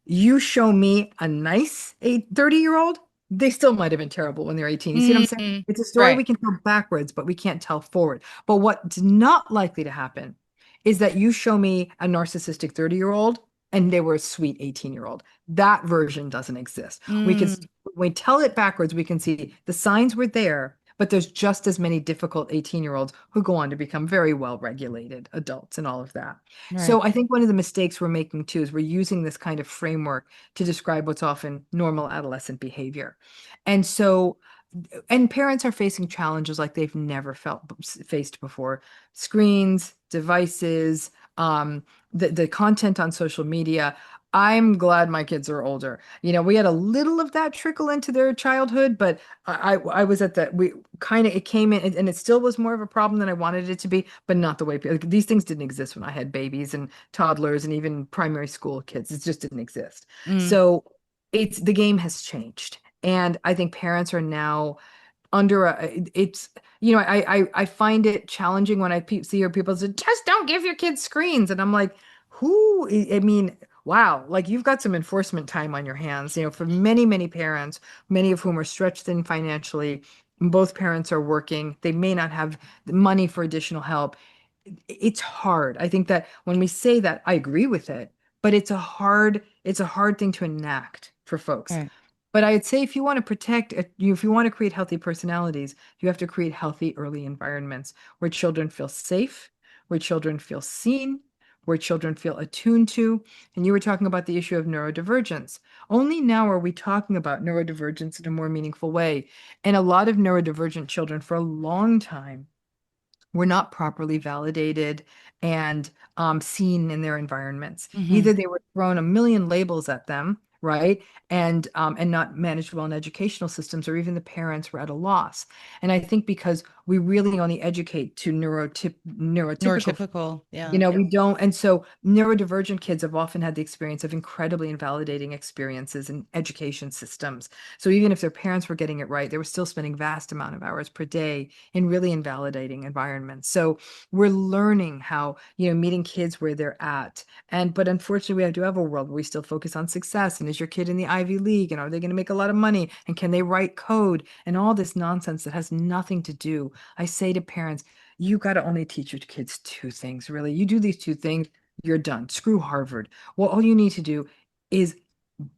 You show me a nice 30-year-old, they still might have been terrible when they're 18. You see what I'm saying? It's a story we can tell backwards, but we can't tell forward. But what's not likely to happen is that you show me a narcissistic 30-year-old and they were a sweet 18-year-old. That version doesn't exist. We tell it backwards, we can see the signs were there, but there's just as many difficult 18-year-olds who go on to become very well-regulated adults and all of that. Right. So I think one of the mistakes we're making too is we're using this kind of framework to describe what's often normal adolescent behavior. And so, and parents are facing challenges like they've never faced before. Screens, devices, the content on social media. I'm glad my kids are older. We had a little of that trickle into their childhood, but I was at that, it came in and it still was more of a problem than I wanted it to be, but not the way these things didn't exist when I had babies and toddlers and even primary school kids. It just didn't exist. So the game has changed. And I think parents are now under I find it challenging when I see people say, just don't give your kids screens. And I'm like, wow, like you've got some enforcement time on your hands, for many, many parents, many of whom are stretched thin financially. Both parents are working. They may not have the money for additional help. It's hard. I think that when we say that, I agree with it, but it's a hard thing to enact for folks. Right. But I'd say if you want to if you want to create healthy personalities, you have to create healthy early environments where children feel safe, where children feel seen, where children feel attuned to. And you were talking about the issue of neurodivergence. Only now are we talking about neurodivergence in a more meaningful way. And a lot of neurodivergent children for a long time were not properly validated and seen in their environments. Either they were thrown a million labels at them, right? And not managed well in educational systems, or even the parents were at a loss. And I think because we really only educate to neurotypical, we don't. And so neurodivergent kids have often had the experience of incredibly invalidating experiences in education systems. So even if their parents were getting it right, they were still spending vast amount of hours per day in really invalidating environments. So we're learning how, meeting kids where they're at. But unfortunately, we do have a world where we still focus on success. And is your kid in the Ivy League? And are they going to make a lot of money? And can they write code? And all this nonsense that has nothing to do. I say to parents, you got to only teach your kids two things, really. You do these two things, you're done. Screw Harvard. Well, all you need to do is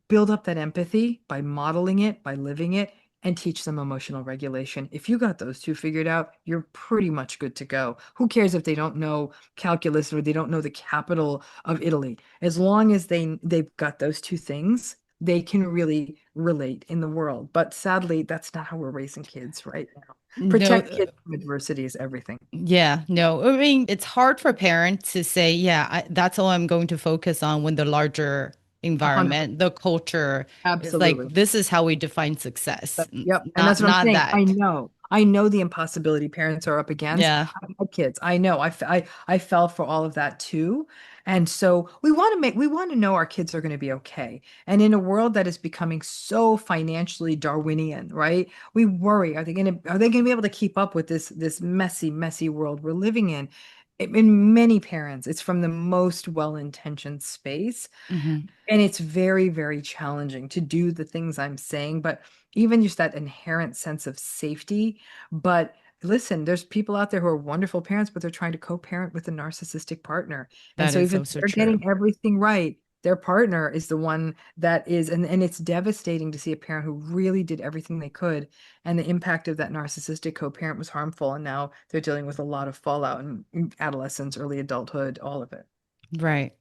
build up that empathy by modeling it, by living it, and teach them emotional regulation. If you got those two figured out, you're pretty much good to go. Who cares if they don't know calculus or they don't know the capital of Italy? As long as they've got those two things, they can really relate in the world. But sadly, that's not how we're raising kids right now. Protect kids from adversity is everything. Yeah, no, I mean, it's hard for parents to say, that's all I'm going to focus on when the larger environment, 100%. The culture, absolutely. Is like, this is how we define success. Yep. And that's what I'm saying. That. I know the impossibility parents are up against. Yeah. I had kids. I know. I fell for all of that too. And so we want to know our kids are going to be okay. And in a world that is becoming so financially Darwinian, right? We worry, are they going to be able to keep up with this messy world we're living in? In many parents, it's from the most well-intentioned space. And it's very, very challenging to do the things I'm saying, but even just that inherent sense of safety. But listen, there's people out there who are wonderful parents, but they're trying to co-parent with a narcissistic partner. And so even if they're getting everything right, their partner is the one that is, and it's devastating to see a parent who really did everything they could, and the impact of that narcissistic co-parent was harmful, and now they're dealing with a lot of fallout in adolescence, early adulthood, all of it. Right.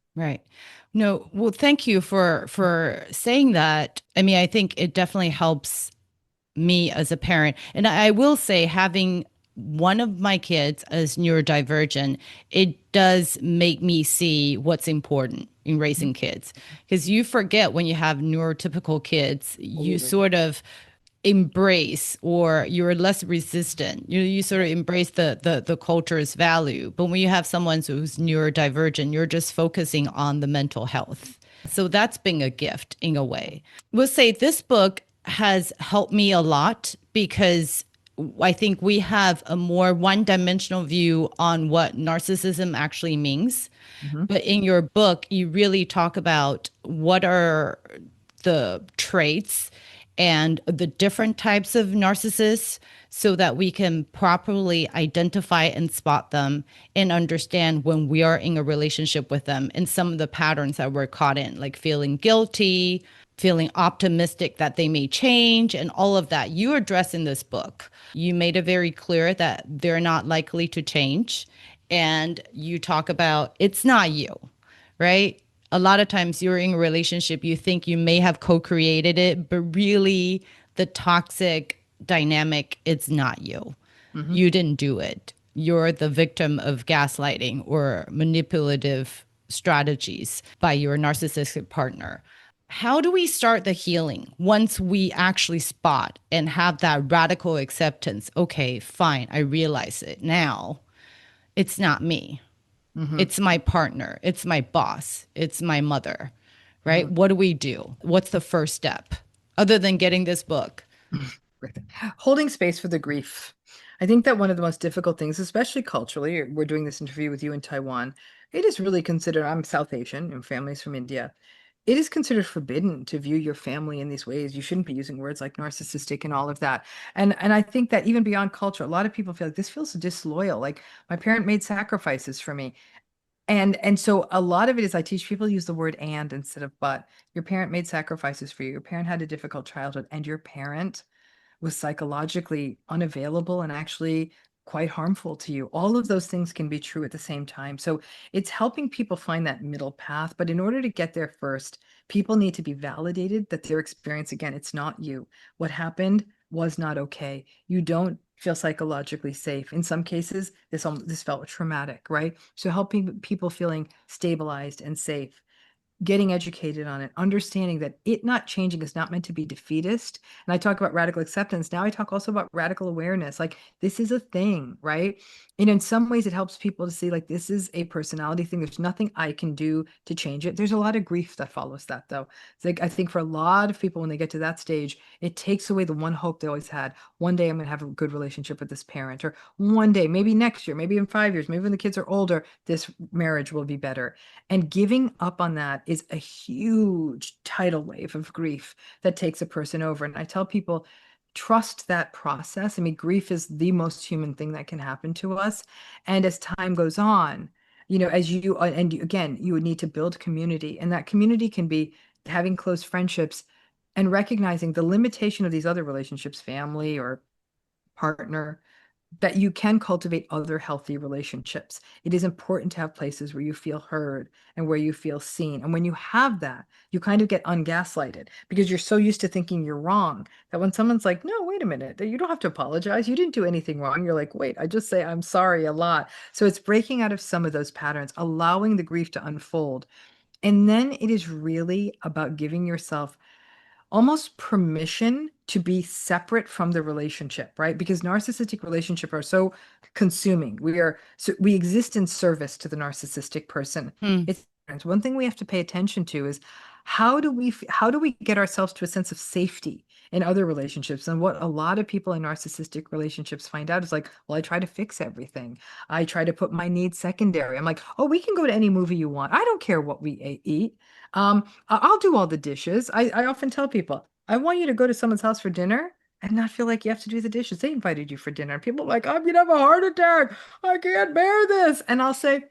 No, well, thank you for saying that. I mean, I think it definitely helps me as a parent. And I will say, having one of my kids as neurodivergent, it does make me see what's important in raising kids, because you forget when you have neurotypical kids, you sort of embrace, or you're less resistant. You sort of embrace the culture's value. But when you have someone who's neurodivergent, you're just focusing on the mental health. So that's been a gift in a way. We'll say this book has helped me a lot because I think we have a more one-dimensional view on what narcissism actually means. But in your book, you really talk about what are the traits and the different types of narcissists so that we can properly identify and spot them and understand when we are in a relationship with them and some of the patterns that we're caught in, like feeling guilty, feeling optimistic that they may change, and all of that you address in this book. You made it very clear that they're not likely to change. And you talk about it's not you, right? A lot of times you're in a relationship, you think you may have co-created it, but really the toxic dynamic, it's not you. You didn't do it. You're the victim of gaslighting or manipulative strategies by your narcissistic partner. How do we start the healing once we actually spot and have that radical acceptance? Okay, fine, I realize it now. It's not me. It's my partner. It's my boss. It's my mother, right? What do we do? What's the first step other than getting this book? Holding space for the grief. I think that one of the most difficult things, especially culturally, we're doing this interview with you in Taiwan, it is really considered, I'm South Asian and family's from India. It is considered forbidden to view your family in these ways. You shouldn't be using words like narcissistic and all of that. And I think that even beyond culture, a lot of people feel like this feels disloyal. Like my parent made sacrifices for me. And so a lot of it is I teach people to use the word and instead of but. Your parent made sacrifices for you. Your parent had a difficult childhood, and your parent was psychologically unavailable and actually quite harmful to you. All of those things can be true at the same time. So it's helping people find that middle path. But in order to get there first, people need to be validated that their experience, again, it's not you. What happened was not okay. You don't feel psychologically safe. In some cases, this felt traumatic, right? So helping people feeling stabilized and safe, getting educated on it, understanding that it not changing is not meant to be defeatist. And I talk about radical acceptance. Now I talk also about radical awareness. Like this is a thing, right? And in some ways it helps people to see like this is a personality thing. There's nothing I can do to change it. There's a lot of grief that follows that though. It's like I think for a lot of people when they get to that stage, it takes away the one hope they always had. One day I'm going to have a good relationship with this parent, or one day, maybe next year, maybe in 5 years, maybe when the kids are older, this marriage will be better. And giving up on that is a huge tidal wave of grief that takes a person over. And I tell people, trust that process. I mean, grief is the most human thing that can happen to us. And as time goes on, as you, and again, you would need to build community. And that community can be having close friendships and recognizing the limitation of these other relationships, family or partner, that you can cultivate other healthy relationships. It is important to have places where you feel heard and where you feel seen. And when you have that, you kind of get ungaslighted because you're so used to thinking you're wrong that when someone's like, no, wait a minute, you don't have to apologize. You didn't do anything wrong. You're like, wait, I just say I'm sorry a lot. So it's breaking out of some of those patterns, allowing the grief to unfold. And then it is really about giving yourself almost permission to be separate from the relationship, right? Because narcissistic relationships are so consuming. We exist in service to the narcissistic person. It's one thing we have to pay attention to is how do we get ourselves to a sense of safety in other relationships? And what a lot of people in narcissistic relationships find out is like, well, I try to fix everything. I try to put my needs secondary. I'm like, oh, we can go to any movie you want. I don't care what we eat. I'll do all the dishes. I often tell people, I want you to go to someone's house for dinner and not feel like you have to do the dishes. They invited you for dinner. And people are like, I'm gonna have a heart attack. I can't bear this. And I'll say,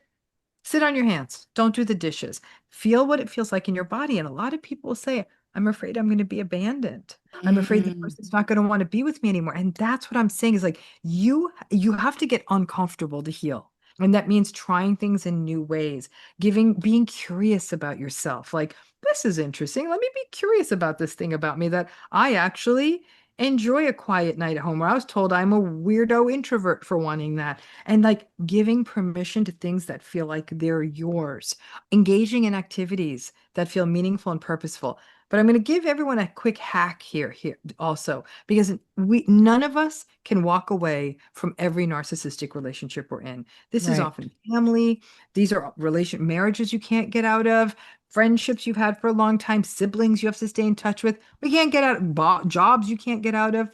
sit on your hands. Don't do the dishes. Feel what it feels like in your body. And a lot of people will say, I'm afraid I'm going to be abandoned. I'm afraid the person's not going to want to be with me anymore. And that's what I'm saying is like, you have to get uncomfortable to heal. And that means trying things in new ways, being curious about yourself. Like, this is interesting. Let me be curious about this thing about me that I actually enjoy a quiet night at home, where I was told I'm a weirdo introvert for wanting that. And like giving permission to things that feel like they're yours, engaging in activities that feel meaningful and purposeful. But I'm going to give everyone a quick hack here also, because none of us can walk away from every narcissistic relationship we're in. This is Right. often family. These are marriages you can't get out of, friendships you've had for a long time, siblings you have to stay in touch with. We can't get out, jobs you can't get out of.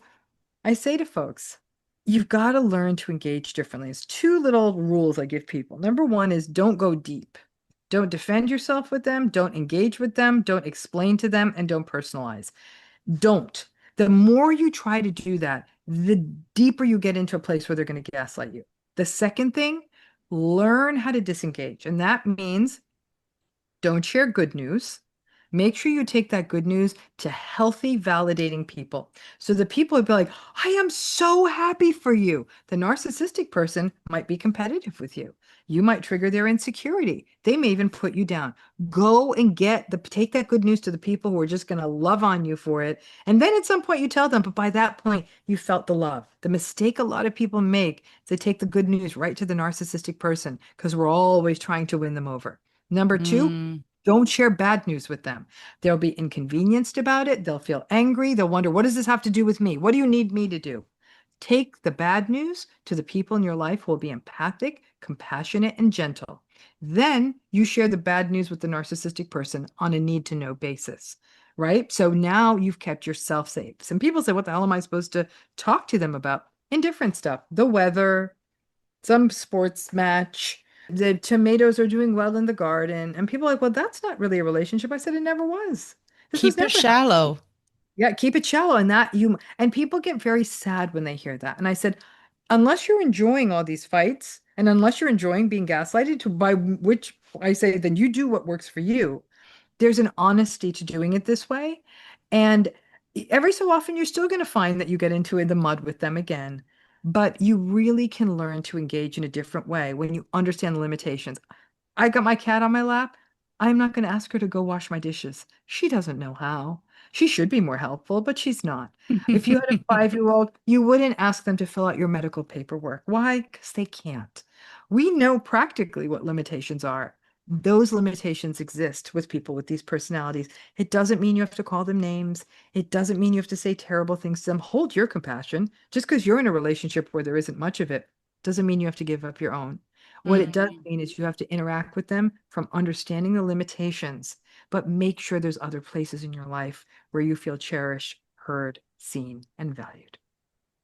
I say to folks, you've got to learn to engage differently. It's two little rules I give people. Number one is don't go deep. Don't defend yourself with them. Don't engage with them. Don't explain to them, and don't personalize. Don't. The more you try to do that, the deeper you get into a place where they're going to gaslight you. The second thing, learn how to disengage. And that means don't share good news. Make sure you take that good news to healthy, validating people. So the people would be like, I am so happy for you. The narcissistic person might be competitive with you. You might trigger their insecurity. They may even put you down. Go and take that good news to the people who are just going to love on you for it. And then at some point you tell them, but by that point, you felt the love. The mistake a lot of people make is they take the good news right to the narcissistic person because we're always trying to win them over. Number two, don't share bad news with them. They'll be inconvenienced about it. They'll feel angry. They'll wonder, what does this have to do with me? What do you need me to do? Take the bad news to the people in your life who will be empathic, compassionate, and gentle. Then you share the bad news with the narcissistic person on a need-to-know basis, right? So now you've kept yourself safe. Some people say, what the hell am I supposed to talk to them about? Indifferent stuff, the weather, some sports match, the tomatoes are doing well in the garden. And people are like, well, that's not really a relationship. I said, it never was. This was Keep it never shallow. Yeah, keep it shallow. And people get very sad when they hear that. And I said, unless you're enjoying all these fights and unless you're enjoying being gaslighted, by which I say, then you do what works for you. There's an honesty to doing it this way. And every so often, you're still going to find that you get into the mud with them again. But you really can learn to engage in a different way when you understand the limitations. I got my cat on my lap. I'm not going to ask her to go wash my dishes. She doesn't know how. She should be more helpful, but she's not. If you had a 5-year-old, you wouldn't ask them to fill out your medical paperwork. Why? Because they can't. We know practically what limitations are. Those limitations exist with people with these personalities. It doesn't mean you have to call them names. It doesn't mean you have to say terrible things to them. Hold your compassion. Just because you're in a relationship where there isn't much of it doesn't mean you have to give up your own. What it does mean is you have to interact with them from understanding the limitations, but make sure there's other places in your life where you feel cherished, heard, seen, and valued.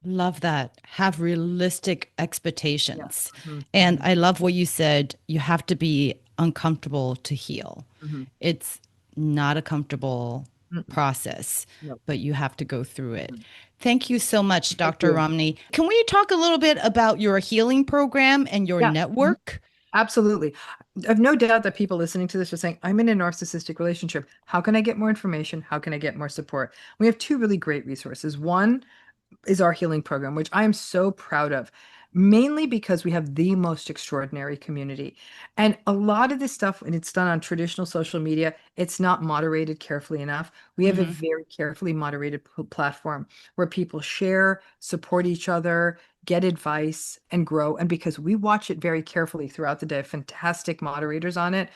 Love that. Have realistic expectations. Yeah. Mhm. And I love what you said. You have to be uncomfortable to heal. Mhm. It's not a comfortable Mm-mm. process, Nope. but you have to go through it. Mhm. Thank you so much, Thank Dr. you. Ramani. Can we talk a little bit about your healing program and your Yeah. Mhm. network? Absolutely. I have no doubt that people listening to this are saying, I'm in a narcissistic relationship. How can I get more information? How can I get more support? We have two really great resources. One is our healing program, which I am so proud of, mainly because we have the most extraordinary community. And a lot of this stuff, when it's done on traditional social media, it's not moderated carefully enough. We have a very carefully moderated platform where people share, support each other, get advice, and grow. And because we watch it very carefully throughout the day, fantastic moderators on it,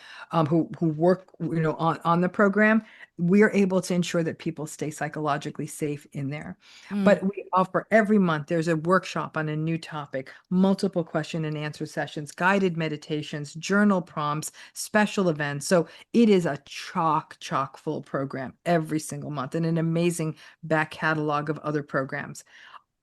who work, on the program, we're able to ensure that people stay psychologically safe in there. But we offer every month, there's a workshop on a new topic, multiple question and answer sessions, guided meditations, journal prompts, special events. So it is a chock full program every single month, and an amazing back catalog of other programs.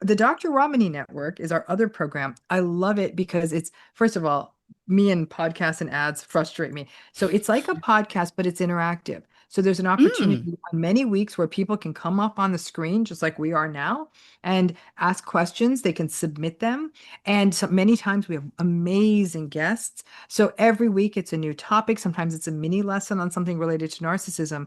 The Dr. Ramani Network is our other program. I love it because it's, first of all, me and podcasts and ads frustrate me. So it's like a podcast, but it's interactive. So there's an opportunity on many weeks where people can come up on the screen, just like we are now, and ask questions. They can submit them. And so many times we have amazing guests. So every week it's a new topic. Sometimes it's a mini lesson on something related to narcissism.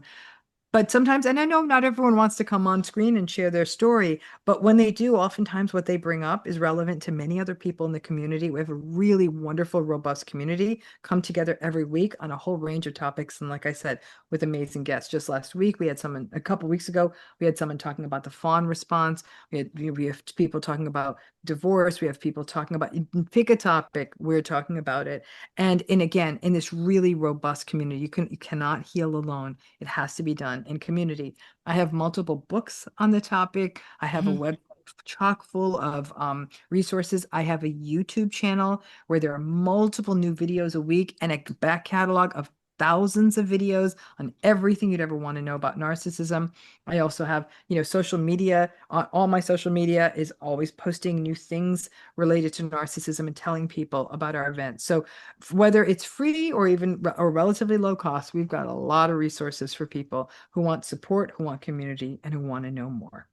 But sometimes, and I know not everyone wants to come on screen and share their story, but when they do, oftentimes what they bring up is relevant to many other people in the community. We have a really wonderful, robust community come together every week on a whole range of topics. And like I said, with amazing guests. Just last week, we had someone, a couple weeks ago, we had someone talking about the fawn response. We have people talking about divorce. We have people talking about, pick a topic, we're talking about it. And again, in this really robust community, you cannot heal alone. It has to be done in community. I have multiple books on the topic. I have a website chock full of resources. I have a YouTube channel where there are multiple new videos a week and a back catalog of thousands of videos on everything you'd ever want to know about narcissism. I also have, social media. All my social media is always posting new things related to narcissism and telling people about our events. So whether it's free or even or relatively low cost, we've got a lot of resources for people who want support, who want community, and who want to know more.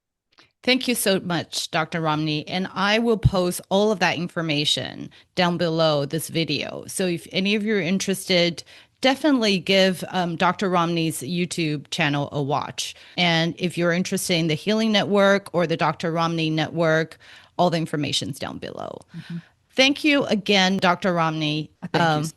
Thank you so much, Dr. Ramani. And I will post all of that information down below this video. So if any of you are interested, definitely give Dr. Ramani's YouTube channel a watch. And if you're interested in the Healing Network or the Dr. Ramani Network, all the information's down below. Thank you again, Dr. Ramani. Thank you.